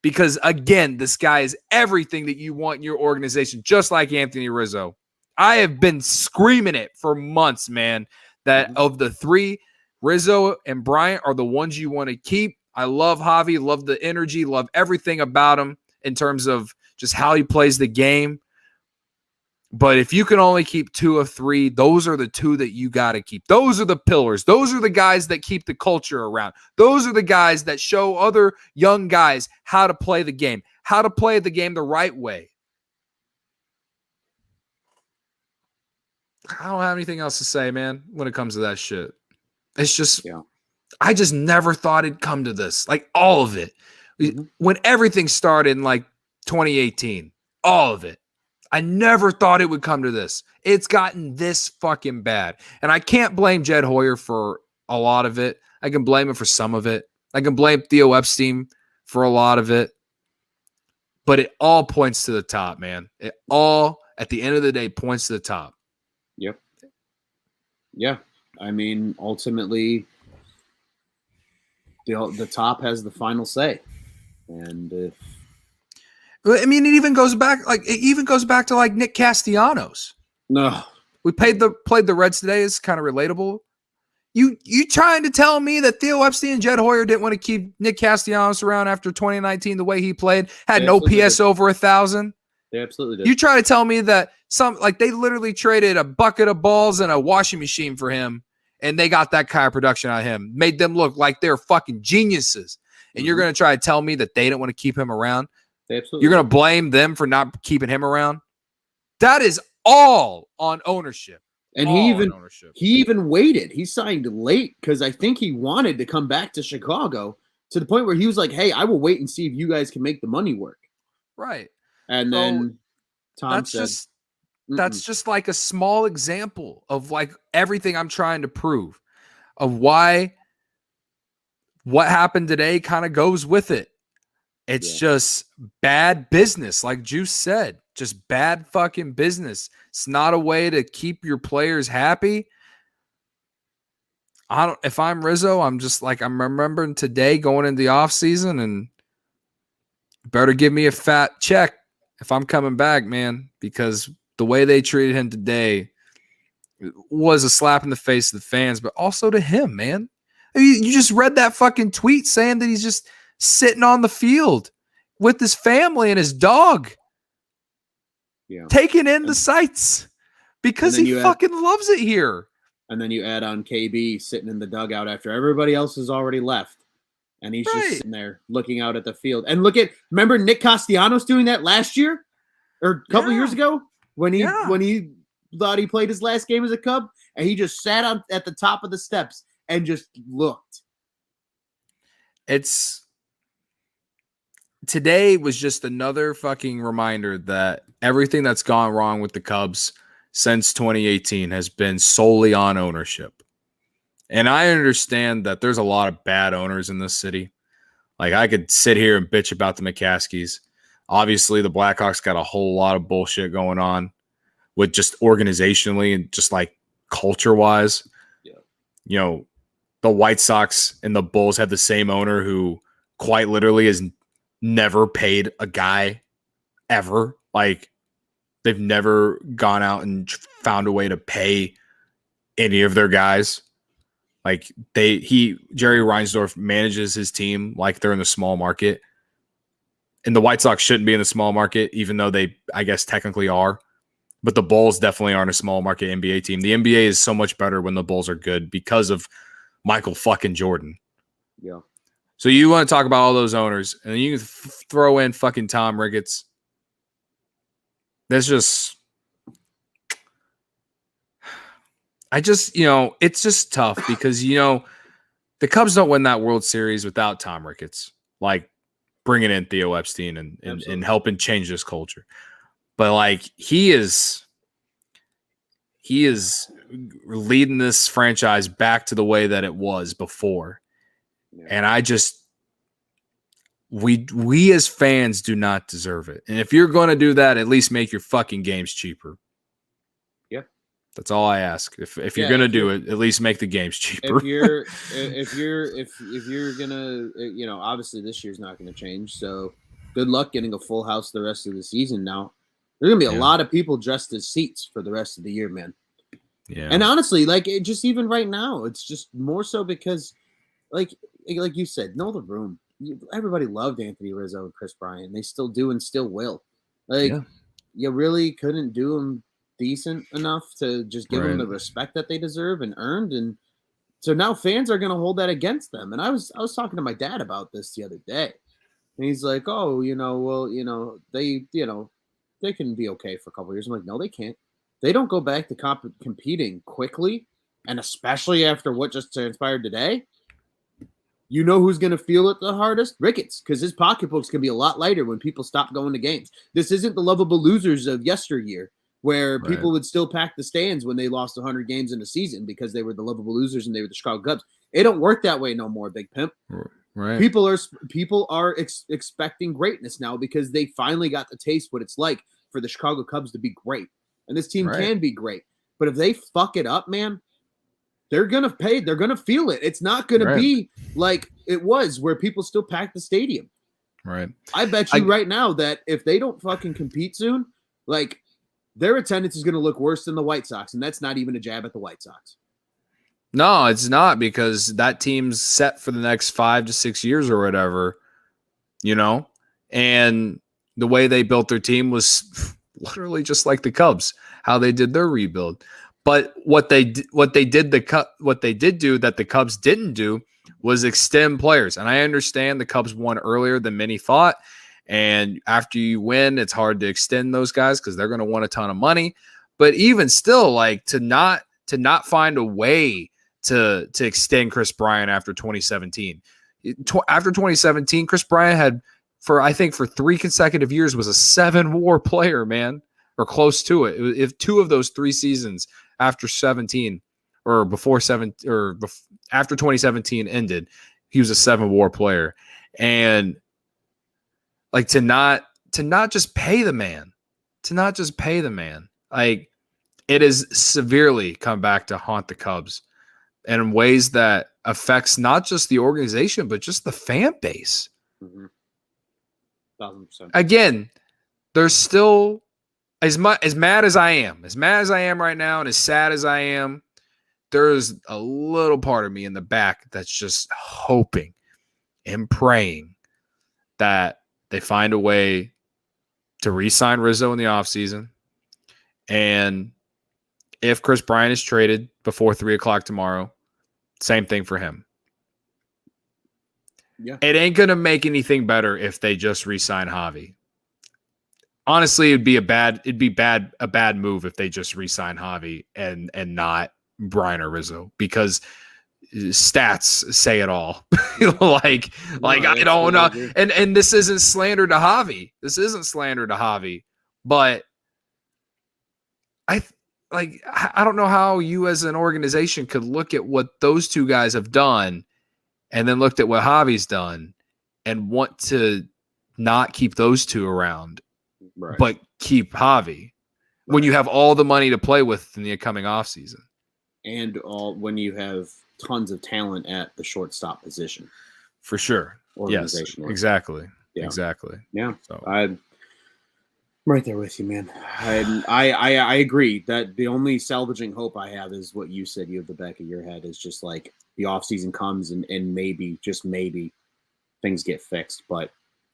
Because again, this guy is everything that you want in your organization, just like Anthony Rizzo. I have been screaming it for months, man, that of the three, Rizzo and Bryant are the ones you want to keep. I love Javi, love the energy, love everything about him in terms of just how he plays the game. But if you can only keep 2 of 3, those are the 2 that you got to keep. Those are the pillars. Those are the guys that keep the culture around. Those are the guys that show other young guys how to play the game the right way. I don't have anything else to say, man, when it comes to that shit. It's just, Yeah. I just never thought it'd come to this. Like, all of it. Mm-hmm. When everything started in, like, 2018, all of it. I never thought it would come to this. It's gotten this fucking bad. And I can't blame Jed Hoyer for a lot of it. I can blame him for some of it. I can blame Theo Epstein for a lot of it. But it all points to the top, man. It all, at the end of the day, points to the top. Yep. Yeah. I mean, ultimately, the top has the final say. And if I mean, it even goes back to like Nick Castellanos. no, We played the Reds today. It's kind of relatable. You trying to tell me that Theo Epstein and Jed Hoyer didn't want to keep Nick Castellanos around after 2019 the way he played, had no PS over 1,000? They absolutely did. You try to tell me that they literally traded a bucket of balls and a washing machine for him, and they got that kind of production out of him, made them look like they're fucking geniuses. And you're going to try to tell me that they didn't want to keep him around? They absolutely You're going to blame them for not keeping him around? That is all on ownership. And he even waited. He signed late because I think he wanted to come back to Chicago, to the point where he was like, hey, I will wait and see if you guys can make the money work. Right. And then Tom said, that's just like a small example of like everything I'm trying to prove of why what happened today kind of goes with it. It's just bad business, like Juice said. Just bad fucking business. It's not a way to keep your players happy. If I'm Rizzo, I'm just like, I'm remembering today going into the offseason, and better give me a fat check if I'm coming back, man, because the way they treated him today was a slap in the face of the fans, but also to him, man. I mean, you just read that fucking tweet saying that he's just sitting on the field with his family and his dog. Taking in the sights because he fucking loves it here. And then you add on KB sitting in the dugout after everybody else has already left. And he's just sitting there looking out at the field. And remember Nick Castellanos doing that last year? Or a couple years ago? When he thought he played his last game as a Cub? And he just sat at the top of the steps and just looked. Today was just another fucking reminder that everything that's gone wrong with the Cubs since 2018 has been solely on ownership. And I understand that there's a lot of bad owners in this city. Like, I could sit here and bitch about the McCaskies. Obviously, the Blackhawks got a whole lot of bullshit going on with just organizationally and just like culture-wise. Yeah. You know, the White Sox and the Bulls have the same owner who quite literally is never paid a guy ever. Like, they've never gone out and found a way to pay any of their guys. Like, Jerry Reinsdorf manages his team like they're in the small market. And the White Sox shouldn't be in the small market, even though they, I guess, technically are. But the Bulls definitely aren't a small market NBA team. The NBA is so much better when the Bulls are good because of Michael fucking Jordan. Yeah. So you want to talk about all those owners, and then you can throw in fucking Tom Ricketts. That's just, it's just tough because, the Cubs don't win that World Series without Tom Ricketts, like bringing in Theo Epstein and helping change this culture. But like, he is leading this franchise back to the way that it was before. And we as fans do not deserve it. And if you're going to do that, at least make your fucking games cheaper. Yeah. That's all I ask. If you're going to do it, at least make the games cheaper. If you're going to, obviously this year's not going to change. So good luck getting a full house the rest of the season. Now there's going to be a lot of people dressed as seats for the rest of the year, man. Yeah. And honestly, like, just even right now, it's just more so because like you said, know the room. Everybody loved Anthony Rizzo and Chris Bryant. They still do and still will. Like, you really couldn't do them decent enough to just give them the respect that they deserve and earned. And so now fans are going to hold that against them. And I was talking to my dad about this the other day. And he's like, oh, they can be okay for a couple of years. I'm like, no, they can't. they don't go back to competing quickly, and especially after what just transpired today, you know who's going to feel it the hardest? Ricketts, because his pocketbook's going to be a lot lighter when people stop going to games. This isn't the lovable losers of yesteryear, where people would still pack the stands when they lost 100 games in a season because they were the lovable losers and they were the Chicago Cubs. It don't work that way no more, Big Pimp. Right. People are expecting greatness now because they finally got to taste what it's like for the Chicago Cubs to be great. And this team can be great. But if they fuck it up, man, they're going to pay. They're going to feel it. It's not going to be like it was where people still pack the stadium. Right. I bet you right now that if they don't fucking compete soon, like their attendance is going to look worse than the White Sox. And that's not even a jab at the White Sox. No, it's not, because that team's set for the next 5 to 6 years or whatever, you know, and the way they built their team was literally just like the Cubs, how they did their rebuild. But what they did do that the Cubs didn't do was extend players. And I understand the Cubs won earlier than many thought. And after you win, it's hard to extend those guys because they're going to want a ton of money. But even still, like to not find a way to extend Chris Bryant after 2017. After 2017, Chris Bryant had for 3 consecutive years was a 7-WAR player, man, or close to it. If 2 of those 3 seasons after 17 or before 7 or after 2017 ended, he was a 7-WAR player. And like to not just pay the man, like it has severely come back to haunt the Cubs and in ways that affects not just the organization, but just the fan base. 1,000%. Again, there's still as mad as I am right now, and as sad as I am, there's a little part of me in the back that's just hoping and praying that they find a way to re-sign Rizzo in the offseason. And if Chris Bryant is traded before 3:00 tomorrow, same thing for him. Yeah. It ain't going to make anything better if they just re-sign Javi. Honestly, it'd be a bad move if they just re-sign Javi and not Bryant or Rizzo, because stats say it all. like I don't know. And this isn't slander to Javi. But I don't know how you as an organization could look at what those 2 guys have done and then looked at what Javi's done and want to not keep those 2 around, but keep Javi when you have all the money to play with in the upcoming offseason. And when you have tons of talent at the shortstop position. For sure. Yes, exactly. Yeah. Exactly. Yeah. So I'm right there with you, man. I agree that the only salvaging hope I have is what you said. You have the back of your head is just like the offseason comes and maybe, just maybe, things get fixed. But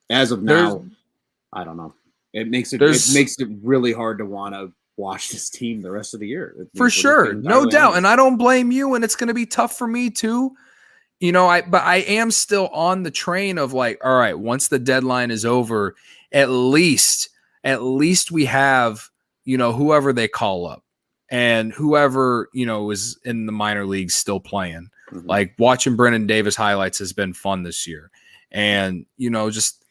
as of now, I don't know. It makes it really hard to want to watch this team the rest of the year. For sure. No doubt. And I don't blame you. And it's going to be tough for me too. You know, but I am still on the train of like, all right, once the deadline is over, at least we have, you know, whoever they call up and whoever, you know, is in the minor leagues still playing. Mm-hmm. Like watching Brennan Davis highlights has been fun this year. And, you know, just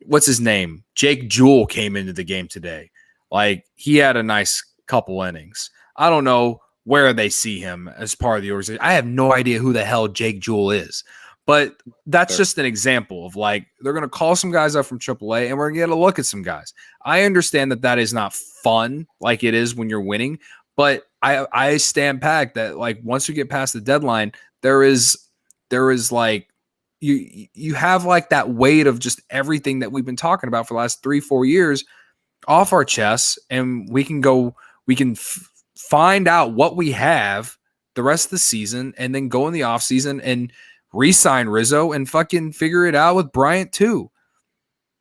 what's his name? Jake Jewell came into the game today. Like he had a nice couple innings. I don't know where they see him as part of the organization. I have no idea who the hell Jake Jewell is, but that's just an example of like, they're going to call some guys up from AAA and we're going to get a look at some guys. I understand that is not fun like it is when you're winning, but I stand back that like once we get past the deadline, there is like, you have like that weight of just everything that we've been talking about for the last 3-4 years off our chests, and we can find out what we have the rest of the season and then go in the offseason and re-sign Rizzo and fucking figure it out with Bryant too.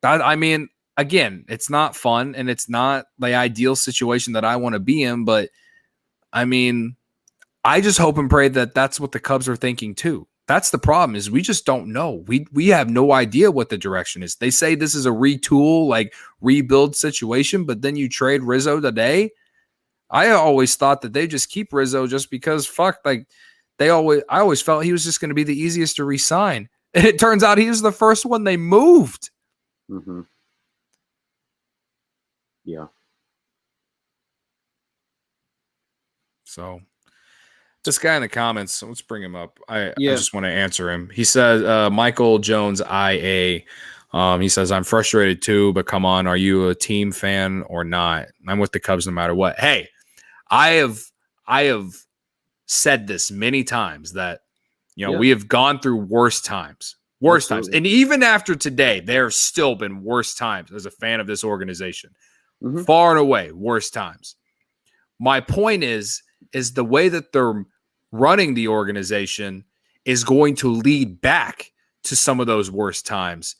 I mean, again, it's not fun and it's not the ideal situation that I want to be in, but I mean, I just hope and pray that that's what the Cubs are thinking too. That's the problem, is we just don't know. We have no idea what the direction is. They say this is a retool, like rebuild situation, but then you trade Rizzo today. I always thought that they just keep Rizzo just because I always felt he was just going to be the easiest to re-sign. And it turns out he was the first one they moved. Mm-hmm. Yeah. So this guy in the comments, let's bring him up. I Yeah. just want to answer him. He says, Michael Jones IA. He says, I'm frustrated too, but come on, are you a team fan or not? I'm with the Cubs no matter what. Hey, I have said this many times that, we have gone through worse times. Times. And even after today, there have still been worse times as a fan of this organization. Mm-hmm. Far and away, worse times. My point is the way that they're running the organization is going to lead back to some of those worst times.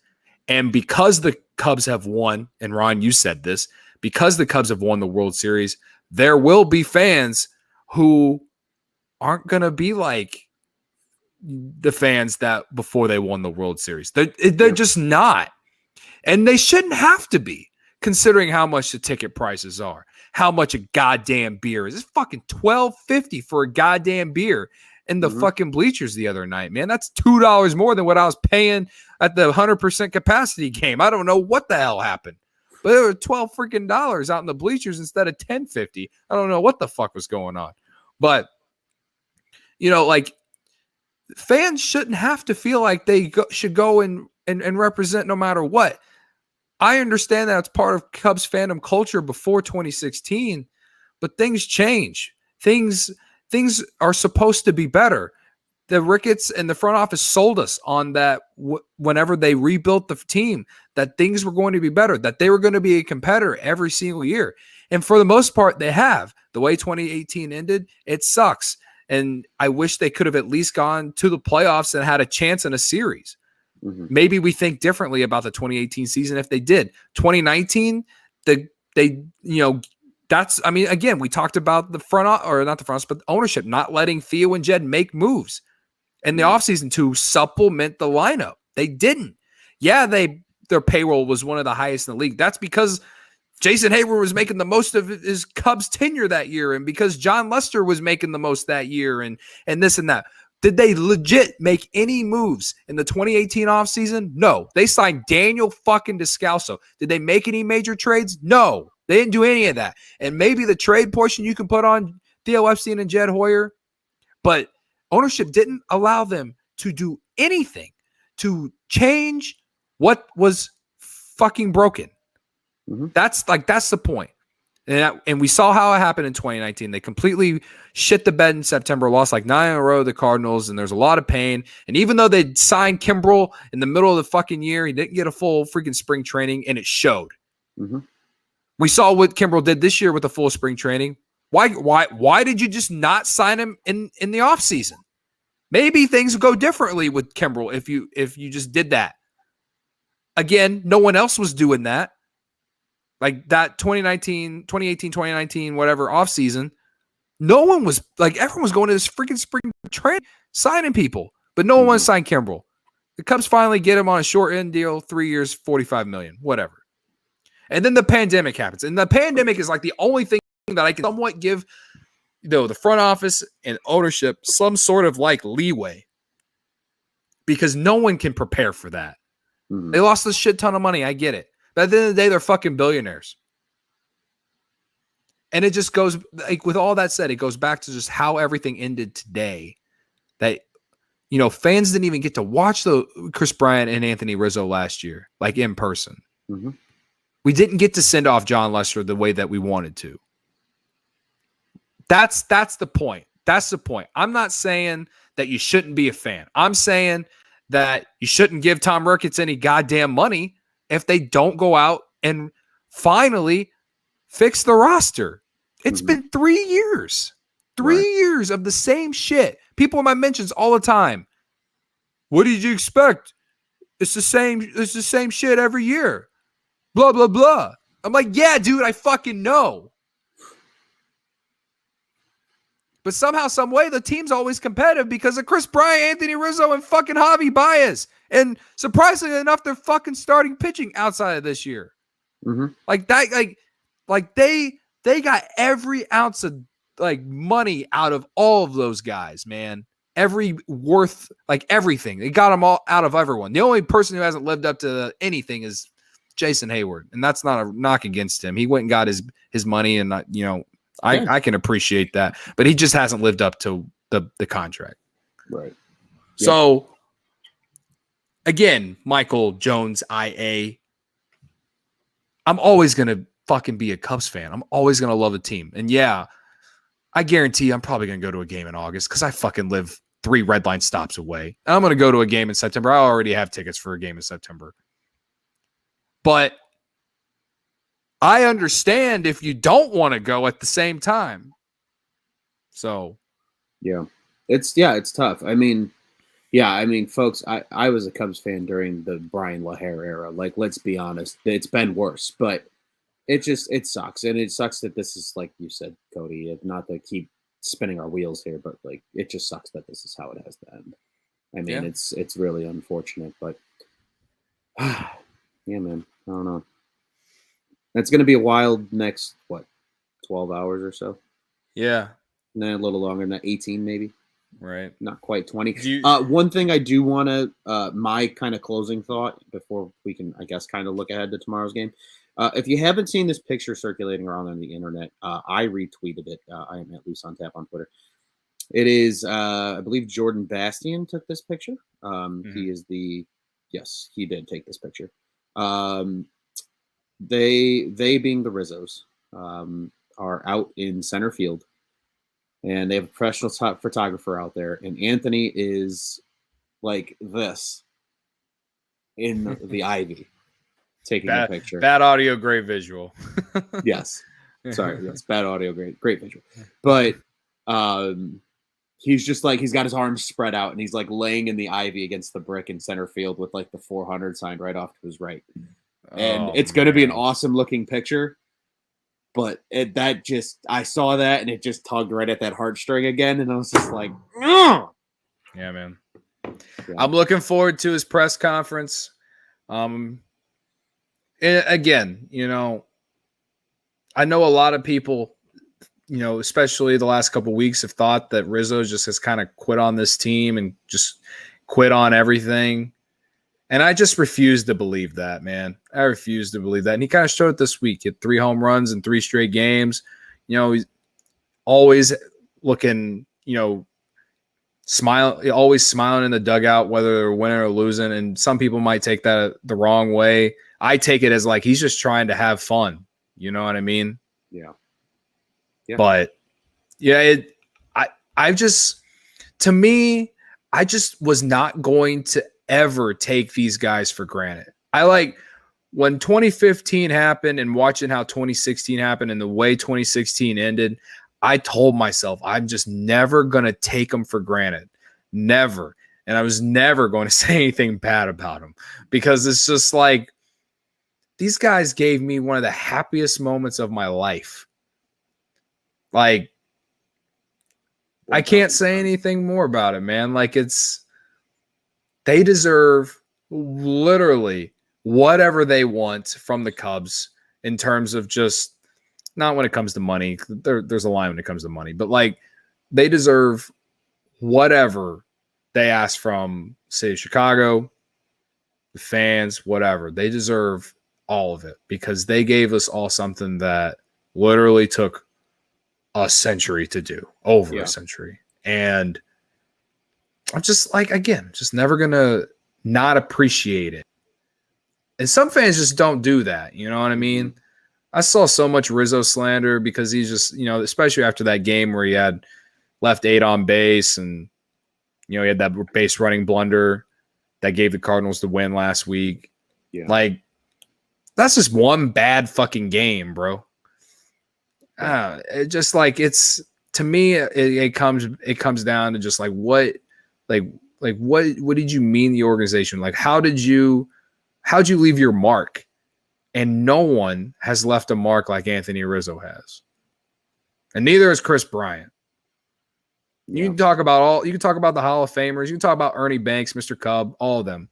And because the Cubs have won, and Ron, you said this, because the Cubs have won the World Series, there will be fans who aren't going to be like the fans that before they won the World Series. They're just not. And they shouldn't have to be, considering how much the ticket prices are, how much a goddamn beer is. It's fucking $12.50 for a goddamn beer in the fucking bleachers the other night, man. That's $2 more than what I was paying at the 100% capacity game. I don't know what the hell happened, but there were $12 freaking dollars out in the bleachers instead of $10.50. I don't know what the fuck was going on, but fans shouldn't have to feel like they should go and represent no matter what. I understand that it's part of Cubs fandom culture before 2016, but things change. Things are supposed to be better. The Ricketts and the front office sold us on that whenever they rebuilt the team, that things were going to be better, that they were going to be a competitor every single year. And for the most part, they have. The way 2018 ended, it sucks. And I wish they could have at least gone to the playoffs and had a chance in a series. Mm-hmm. Maybe we think differently about the 2018 season if they did. 2019, again, we talked about the ownership not letting Theo and Jed make moves in the offseason to supplement the lineup. They didn't. Yeah, their payroll was one of the highest in the league. That's because Jason Hayward was making the most of his Cubs tenure that year, and because John Lester was making the most that year, and this and that. Did they legit make any moves in the 2018 offseason? No. They signed Daniel fucking Descalso. Did they make any major trades? No. They didn't do any of that. And maybe the trade portion you can put on Theo Epstein and Jed Hoyer, but ownership didn't allow them to do anything to change what was fucking broken. Mm-hmm. That's the point. And we saw how it happened in 2019. They completely shit the bed in September, lost like 9 in a row to the Cardinals, and there's a lot of pain. And even though they signed Kimbrel in the middle of the fucking year, he didn't get a full freaking spring training, and it showed. Mm-hmm. We saw what Kimbrel did this year with the full spring training. Why did you just not sign him in the offseason? Maybe things would go differently with Kimbrel if you just did that. Again, no one else was doing that. Like that 2018, 2019, whatever offseason, no one was everyone was going to this freaking spring training, signing people, but no one wanted to sign Kimbrel. The Cubs finally get him on a short end deal, 3 years, $45 million, whatever. And then the pandemic happens. And the pandemic is like the only thing that I can somewhat give the front office and ownership some sort of leeway, because no one can prepare for that. Mm-hmm. They lost a shit ton of money. I get it. But at the end of the day, they're fucking billionaires. And it just goes, with all that said, it goes back to just how everything ended today. That, fans didn't even get to watch the Chris Bryant and Anthony Rizzo last year, in person. Mm-hmm. We didn't get to send off John Lester the way that we wanted to. That's the point. That's the point. I'm not saying that you shouldn't be a fan. I'm saying that you shouldn't give Tom Ricketts any goddamn money if they don't go out and finally fix the roster. It's been 3 years. 3 years of the same shit. People in my mentions all the time. What did you expect? It's the same shit every year. Blah, blah, blah. I'm like, yeah, dude, I fucking know. But somehow, some way, the team's always competitive because of Chris Bryant, Anthony Rizzo, and fucking Javi Baez. And surprisingly enough, they're fucking starting pitching outside of this year. Mm-hmm. They got every ounce of like money out of all of those guys, man. Every worth, like everything. They got them all out of everyone. The only person who hasn't lived up to anything is Jason Hayward, and that's not a knock against him. He went and got his money, and I can appreciate that, but he just hasn't lived up to the contract. Right. Yep. So again, Michael Jones, IA. I'm always gonna fucking be a Cubs fan. I'm always gonna love the team, and yeah, I guarantee I'm probably gonna go to a game in August because I fucking live 3 red line stops away. I'm gonna go to a game in September. I already have tickets for a game in September. But I understand if you don't want to go at the same time. So, yeah, it's tough. I mean, folks, I was a Cubs fan during the Brian LaHair era. Like, let's be honest, it's been worse, but it sucks. And it sucks that this is, like you said, Cody, not to keep spinning our wheels here, but like, it just sucks that this is how it has to end. I mean, it's really unfortunate, but yeah, man. I don't know. It's going to be a wild next, 12 hours or so? yeah. And then a little longer than that, 18 maybe. Right. Not quite 20. One thing I do want to, my kind of closing thought before we can, I guess, kind of look ahead to tomorrow's game. If you haven't seen this picture circulating around on the internet, I retweeted it. I am at Loose on Tap on Twitter. It is, I believe Jordan Bastian took this picture. He is yes, he did take this picture. They being the Rizzos, are out in center field, and they have a professional photographer out there, and Anthony is like this in the ivy taking a picture. Bad audio, great visual. Yes. Sorry. Yes. Bad audio, great visual. But he's just like, he's got his arms spread out and he's like laying in the ivy against the brick in center field with like the 400 signed right off to his right. And it's going to be an awesome looking picture. But I saw that and it just tugged right at that heartstring again. And I was just like, ugh! Yeah, man. Yeah. I'm looking forward to his press conference. Again, I know a lot of people, especially the last couple of weeks, have thought that Rizzo just has kind of quit on this team and just quit on everything. And I just refuse to believe that, man. I refuse to believe that. And he kind of showed it this week. He had 3 home runs in 3 straight games. He's always looking, always smiling in the dugout, whether they're winning or losing. And some people might take that the wrong way. I take it as like he's just trying to have fun. You know what I mean? Yeah. But yeah, I just was not going to ever take these guys for granted. When 2015 happened and watching how 2016 happened and the way 2016 ended, I told myself I'm just never going to take them for granted. Never. And I was never going to say anything bad about them because it's just like these guys gave me one of the happiest moments of my life. Like, I can't say anything more about it, man. Like, they deserve literally whatever they want from the Cubs in terms of just not when it comes to money. There's a line when it comes to money, but like they deserve whatever they ask from City of Chicago, the fans, whatever. They deserve all of it because they gave us all something that literally took a century to do, over a century. And I'm just like, again, just never going to not appreciate it. And some fans just don't do that. You know what I mean? I saw so much Rizzo slander because he's just, especially after that game where he had left 8 on base and, he had that base running blunder that gave the Cardinals the win last week. Yeah. Like, that's just one bad fucking game, bro. It just like to me, it comes down to just like what did you mean the organization? Like, how'd you leave your mark? And no one has left a mark like Anthony Rizzo has. And neither has Chris Bryant. You can talk about the Hall of Famers. You can talk about Ernie Banks, Mr. Cub, all of them.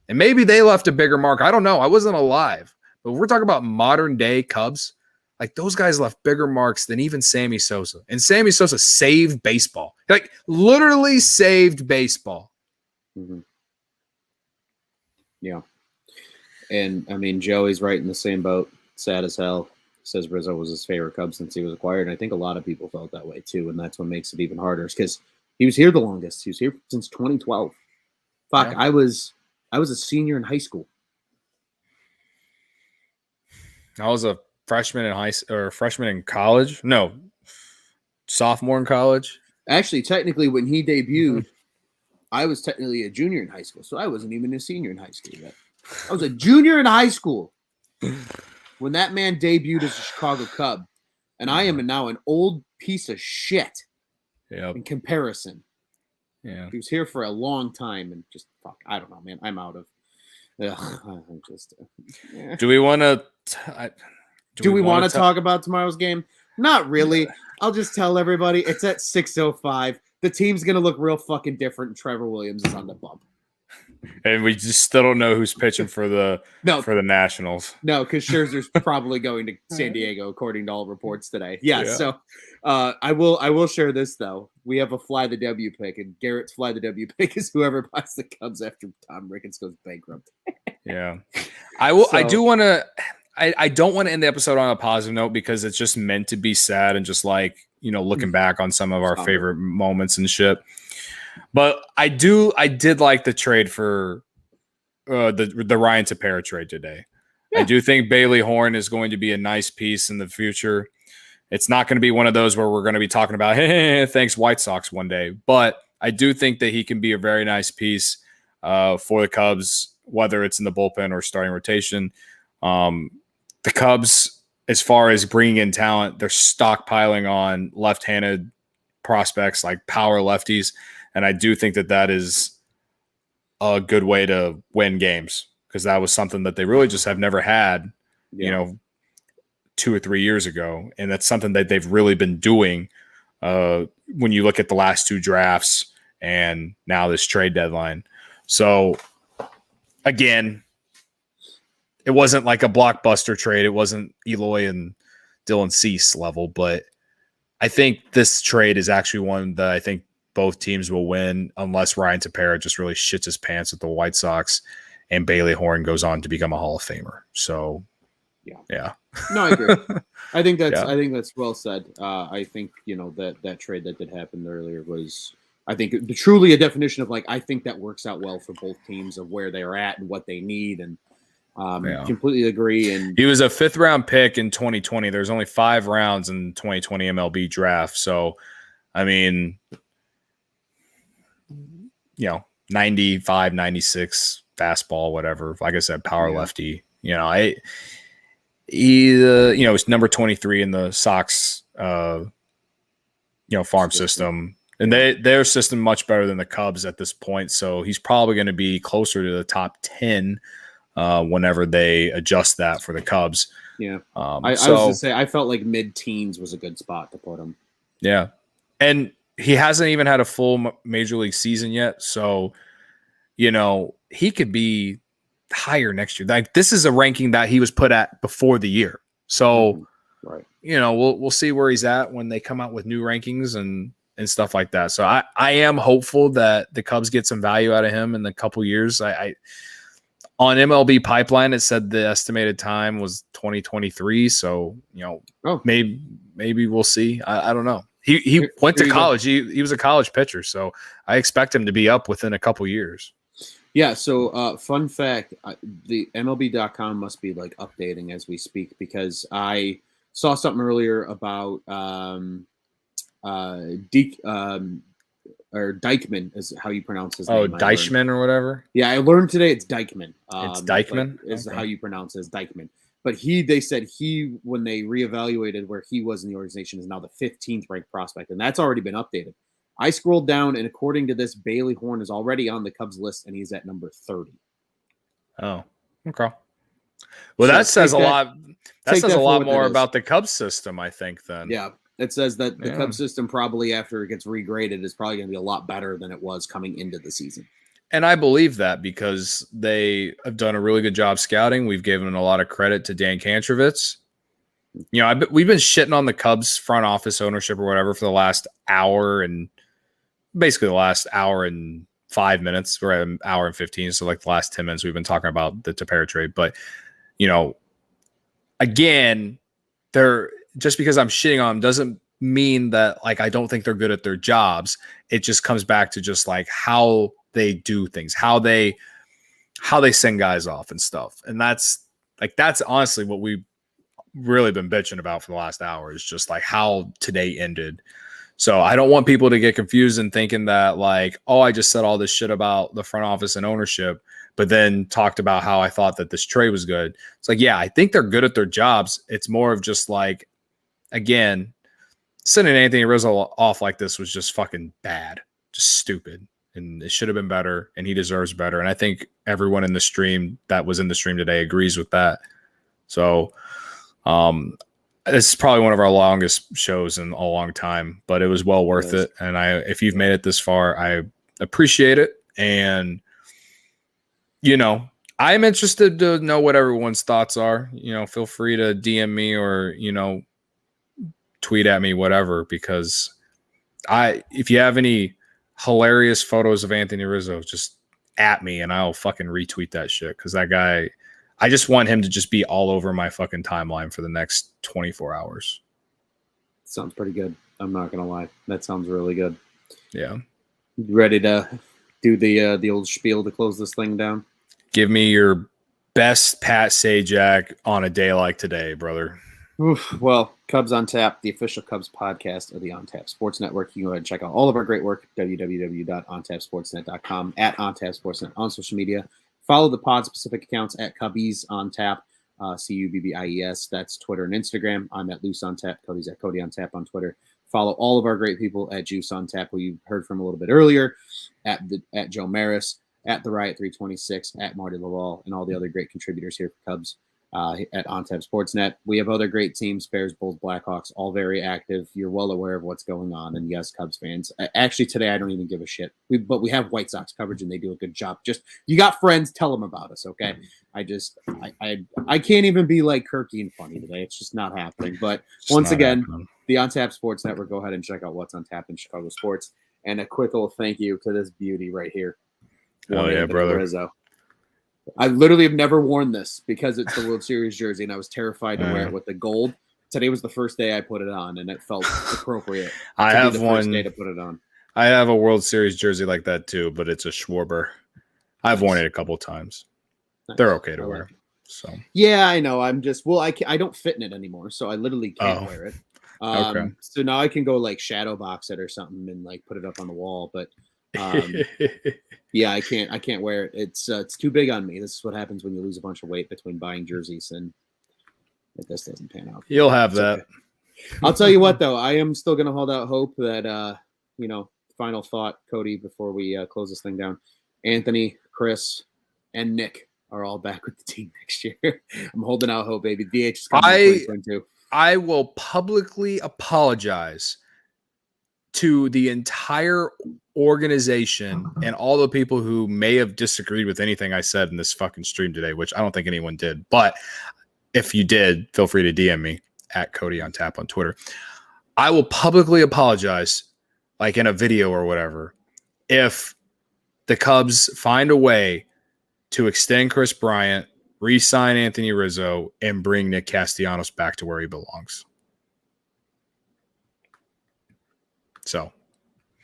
And maybe they left a bigger mark. I don't know. I wasn't alive. But we're talking about modern day Cubs. like those guys left bigger marks than even Sammy Sosa. And Sammy Sosa saved baseball. Like literally saved baseball. Mm-hmm. Yeah. And I mean, Joey's right in the same boat. Sad as hell. Says Rizzo was his favorite Cub since he was acquired. And I think a lot of people felt that way too. And that's what makes it even harder because he was here the longest. He was here since 2012. Fuck, yeah. I was a senior in high school. I was a freshman in freshman in college. No, sophomore in college. Actually, technically, when he debuted, I was technically a junior in high school. So I wasn't even a senior in high school yet. I was a junior in high school when that man debuted as a Chicago Cub. And I am now an old piece of shit in comparison. Yeah. He was here for a long time and just, fuck, I don't know, man. I'm out of. I'm just. Do we want to. Do we want to talk about tomorrow's game? Not really. I'll just tell everybody it's at 6:05. The team's going to look real fucking different. Trevor Williams is on the bump. And we just still don't know who's pitching for the Nationals. No, because Scherzer's probably going to San Diego, according to all reports today. Yeah. So I will share this though. We have a fly the W pick, and Garrett's fly the W pick is whoever buys the Cubs after Tom Ricketts goes bankrupt. Yeah, I will. So, I do want to. I don't want to end the episode on a positive note because it's just meant to be sad and just like looking back on some of our favorite moments and shit. But I did like the trade for the Ryan Tepera trade today. Yeah. I do think Bailey Horn is going to be a nice piece in the future. It's not going to be one of those where we're going to be talking about, hey, thanks White Sox one day. But I do think that he can be a very nice piece for the Cubs, whether it's in the bullpen or starting rotation. The Cubs, as far as bringing in talent, they're stockpiling on left-handed prospects like power lefties. And I do think that is a good way to win games because that was something that they really just have never had, 2 or 3 years ago. And that's something that they've really been doing when you look at the last 2 drafts and now this trade deadline. So, again, it wasn't like a blockbuster trade. It wasn't Eloy and Dylan Cease level, but I think this trade is actually one that I think both teams will win unless Ryan Tepera just really shits his pants at the White Sox and Bailey Horn goes on to become a Hall of Famer. So, yeah. No, I agree. I think that's well said. I think that trade that did happen earlier was, I think, truly a definition of I think that works out well for both teams of where they're at and what they need, and completely agree. And he was a 5th round pick in 2020. There's only 5 rounds in 2020 MLB draft. So, I mean, 95, 96 fastball, whatever. Like I said, power lefty. He was number 23 in the Sox, farm system. And their system much better than the Cubs at this point. So he's probably going to be closer to the top 10 whenever they adjust that for the Cubs. Yeah. I was going to say, I felt like mid-teens was a good spot to put him. Yeah. And he hasn't even had a full major league season yet. So, he could be higher next year. Like, this is a ranking that he was put at before the year. So, right. We'll see where he's at when they come out with new rankings and stuff like that. So I am hopeful that the Cubs get some value out of him in a couple years. On MLB Pipeline, it said the estimated time was 2023. So, maybe we'll see. I don't know. He went to college. He was a college pitcher. So I expect him to be up within a couple years. Yeah. So fun fact, the MLB.com must be updating as we speak because I saw something earlier about Dykman is how you pronounce his name. Oh, Deichmann or whatever. Yeah, I learned today it's Dykman. It's Dykman is how you pronounce it, is Dykman. But they said when they reevaluated where he was in the organization, is now the 15th ranked prospect, and that's already been updated. I scrolled down, and according to this, Bailey Horn is already on the Cubs list, and he's at number 30. Oh, okay. Well, that says a lot. That says a lot more about the Cubs system, I think. Then, yeah, it says that the Cubs system probably after it gets regraded is probably going to be a lot better than it was coming into the season. And I believe that because they have done a really good job scouting. We've given a lot of credit to Dan Kantrovitz. You know, we've been shitting on the Cubs front office ownership or whatever for the last hour and basically the last hour and 5 minutes. We're at an hour and 15. So like the last 10 minutes, we've been talking about the Tepera trade. But, you know, again, they're just because I'm shitting on them doesn't mean that like I don't think they're good at their jobs. It just comes back to just like how they do things, how they send guys off and stuff. And that's honestly what we've really been bitching about for the last hour is just like how today ended. So I don't want people to get confused and thinking that like, oh, I just said all this shit about the front office and ownership, but then talked about how I thought that this trade was good. It's like, yeah, I think they're good at their jobs. It's more of just like, again, sending Anthony Rizzo off like this was just fucking bad, just stupid. And it should have been better, and he deserves better. And I think everyone in the stream that was in the stream today agrees with that. So this is probably one of our longest shows in a long time, but it was well worth it. And if you've made it this far, I appreciate it. And, you know, I'm interested to know what everyone's thoughts are. You know, feel free to DM me or, you know, tweet at me, whatever, because if you have any hilarious photos of Anthony Rizzo, just at me and I'll fucking retweet that shit. Cause that guy, I just want him to just be all over my fucking timeline for the next 24 hours. Sounds pretty good. I'm not going to lie. That sounds really good. Yeah. Ready to do the old spiel to close this thing down? Give me your best Pat Sajak on a day like today, brother. Oof. Well, Cubs on Tap, the official Cubs podcast of the On Tap Sports Network. You can go ahead and check out all of our great work, www.ontapsportsnet.com, at OnTapSportsNet on social media. Follow the pod specific accounts at Cubbies on Tap, Cubbies. That's Twitter and Instagram. I'm at Loose on Tap. Cody's at Cody on Tap on Twitter. Follow all of our great people at Juice on Tap, who you heard from a little bit earlier, at Joe Maris, at the Riot 326, at Marty Laval, and all the other great contributors here for Cubs. At OnTap Sportsnet. We have other great teams, Bears, Bulls, Blackhawks, all very active. You're well aware of what's going on. And yes, Cubs fans. Actually, today I don't even give a shit. But we have White Sox coverage and they do a good job. Just, you got friends, tell them about us, okay? I can't even be like Kirky and funny today. It's just not happening. But once again, the OnTap Sports Network, go ahead and check out what's on tap in Chicago sports. And a quick little thank you to this beauty right here. Oh, yeah, brother. Rizzo. I literally have never worn this because it's the World Series jersey, and I was terrified to wear it with the gold. Today was the first day I put it on, and it felt appropriate. I have the one first day to put it on. I have a World Series jersey like that too, but it's a Schwarber. I've worn it a couple of times. Nice. They're okay to wear. So yeah, I know. I'm just I don't fit in it anymore, so I literally can't wear it. Okay. So now I can go like shadow box it or something and like put it up on the wall, but. Yeah, I can't wear it. It's too big on me. This is what happens when you lose a bunch of weight between buying jerseys and this doesn't pan out. You'll have that. Okay. I'll tell you what though, I am still gonna hold out hope that final thought, Cody, before we close this thing down. Anthony, Chris, and Nick are all back with the team next year. I'm holding out hope, baby. DH is coming too. I will publicly apologize to the entire organization and all the people who may have disagreed with anything I said in this fucking stream today, which I don't think anyone did. But if you did, feel free to DM me at Cody on Tap on Twitter. I will publicly apologize, like in a video or whatever, if the Cubs find a way to extend Chris Bryant, re-sign Anthony Rizzo, and bring Nick Castellanos back to where he belongs. So,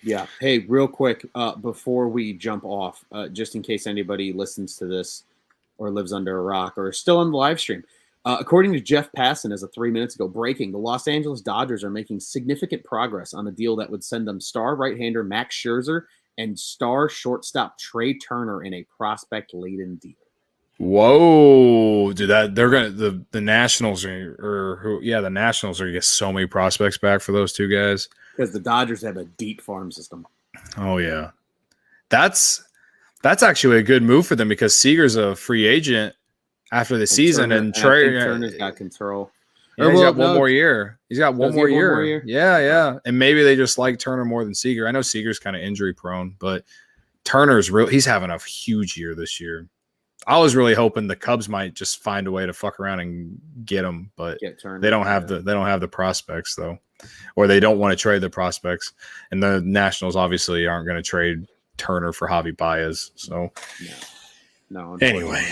yeah. Hey, real quick, before we jump off, just in case anybody listens to this or lives under a rock or is still on the live stream, according to Jeff Passan, as of 3 minutes ago, breaking, the Los Angeles Dodgers are making significant progress on a deal that would send them star right-hander Max Scherzer and star shortstop Trey Turner in a prospect-laden deal. Whoa, dude! They're gonna the Nationals the Nationals are gonna get so many prospects back for those two guys. Because the Dodgers have a deep farm system. Oh, yeah. That's actually a good move for them because Seager's a free agent after the season. Turner's got control. Yeah, he's got one more year. He's got one more year. Yeah. And maybe they just like Turner more than Seager. I know Seager's kind of injury prone, but Turner's he's having a huge year this year. I was really hoping the Cubs might just find a way to fuck around and get him, but they don't have the prospects though, or they don't want to trade the prospects, and the Nationals obviously aren't going to trade Turner for Javi Baez. So no. Anyway,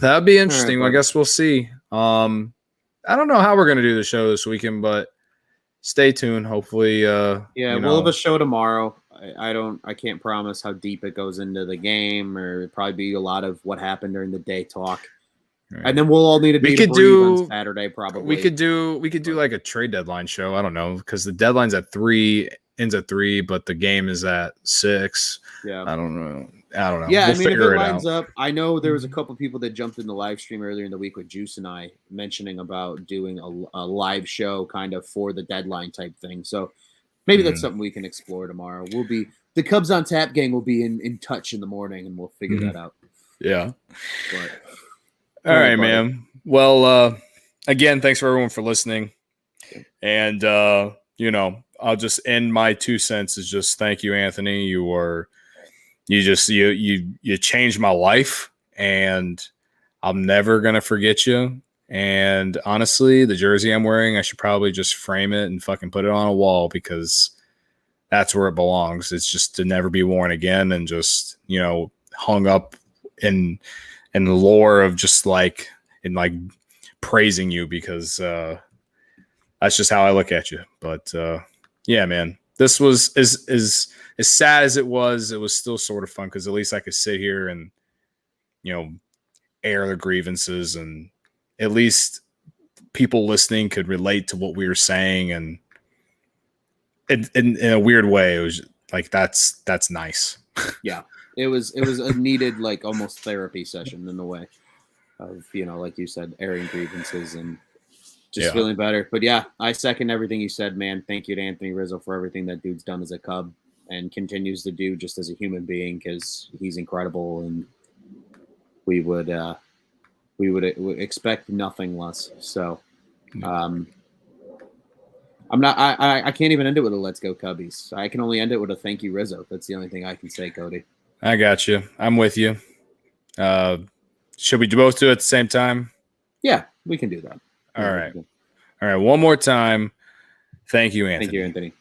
that'd be interesting. Right, I guess we'll see. I don't know how we're going to do the show this weekend, but stay tuned. Hopefully, we'll have a show tomorrow. I can't promise how deep it goes into the game, or it'd probably be a lot of what happened during the day talk. Right. And then we'll all need to be on Saturday probably. We could do like a trade deadline show. I don't know, because the deadline's at 3, ends at 3, but the game is at 6. Yeah. I don't know. Yeah, if it lines up, I know there was a couple people that jumped in the live stream earlier in the week with Juice and I mentioning about doing a live show kind of for the deadline type thing. So maybe that's something we can explore tomorrow. The Cubs on Tap gang will be in touch in the morning, and we'll figure that out. Yeah. But, all right, man. Well, again, thanks for everyone for listening. And, I'll just end my 2 cents is just thank you, Anthony. You changed my life, and I'm never going to forget you. And honestly, the jersey I'm wearing, I should probably just frame it and fucking put it on a wall, because that's where it belongs. It's just to never be worn again, and just, hung up in the lore of just like praising you, because that's just how I look at you. But yeah, man, this was as sad as it was still sort of fun, because at least I could sit here and air the grievances, and at least people listening could relate to what we were saying, and in a weird way, it was like that's nice. Yeah, it was a needed, like, almost therapy session in a way of, like you said, airing grievances and just feeling better. But yeah, I second everything you said, man. Thank you to Anthony Rizzo for everything that dude's done as a Cub and continues to do just as a human being, because he's incredible, and we would expect nothing less. So I can't even end it with a let's go Cubbies. I can only end it with a thank you, Rizzo. That's the only thing I can say, Cody. I got you. I'm with you. Should we both do it at the same time? Yeah, we can do that. All right. One more time. Thank you, Anthony. Thank you, Anthony.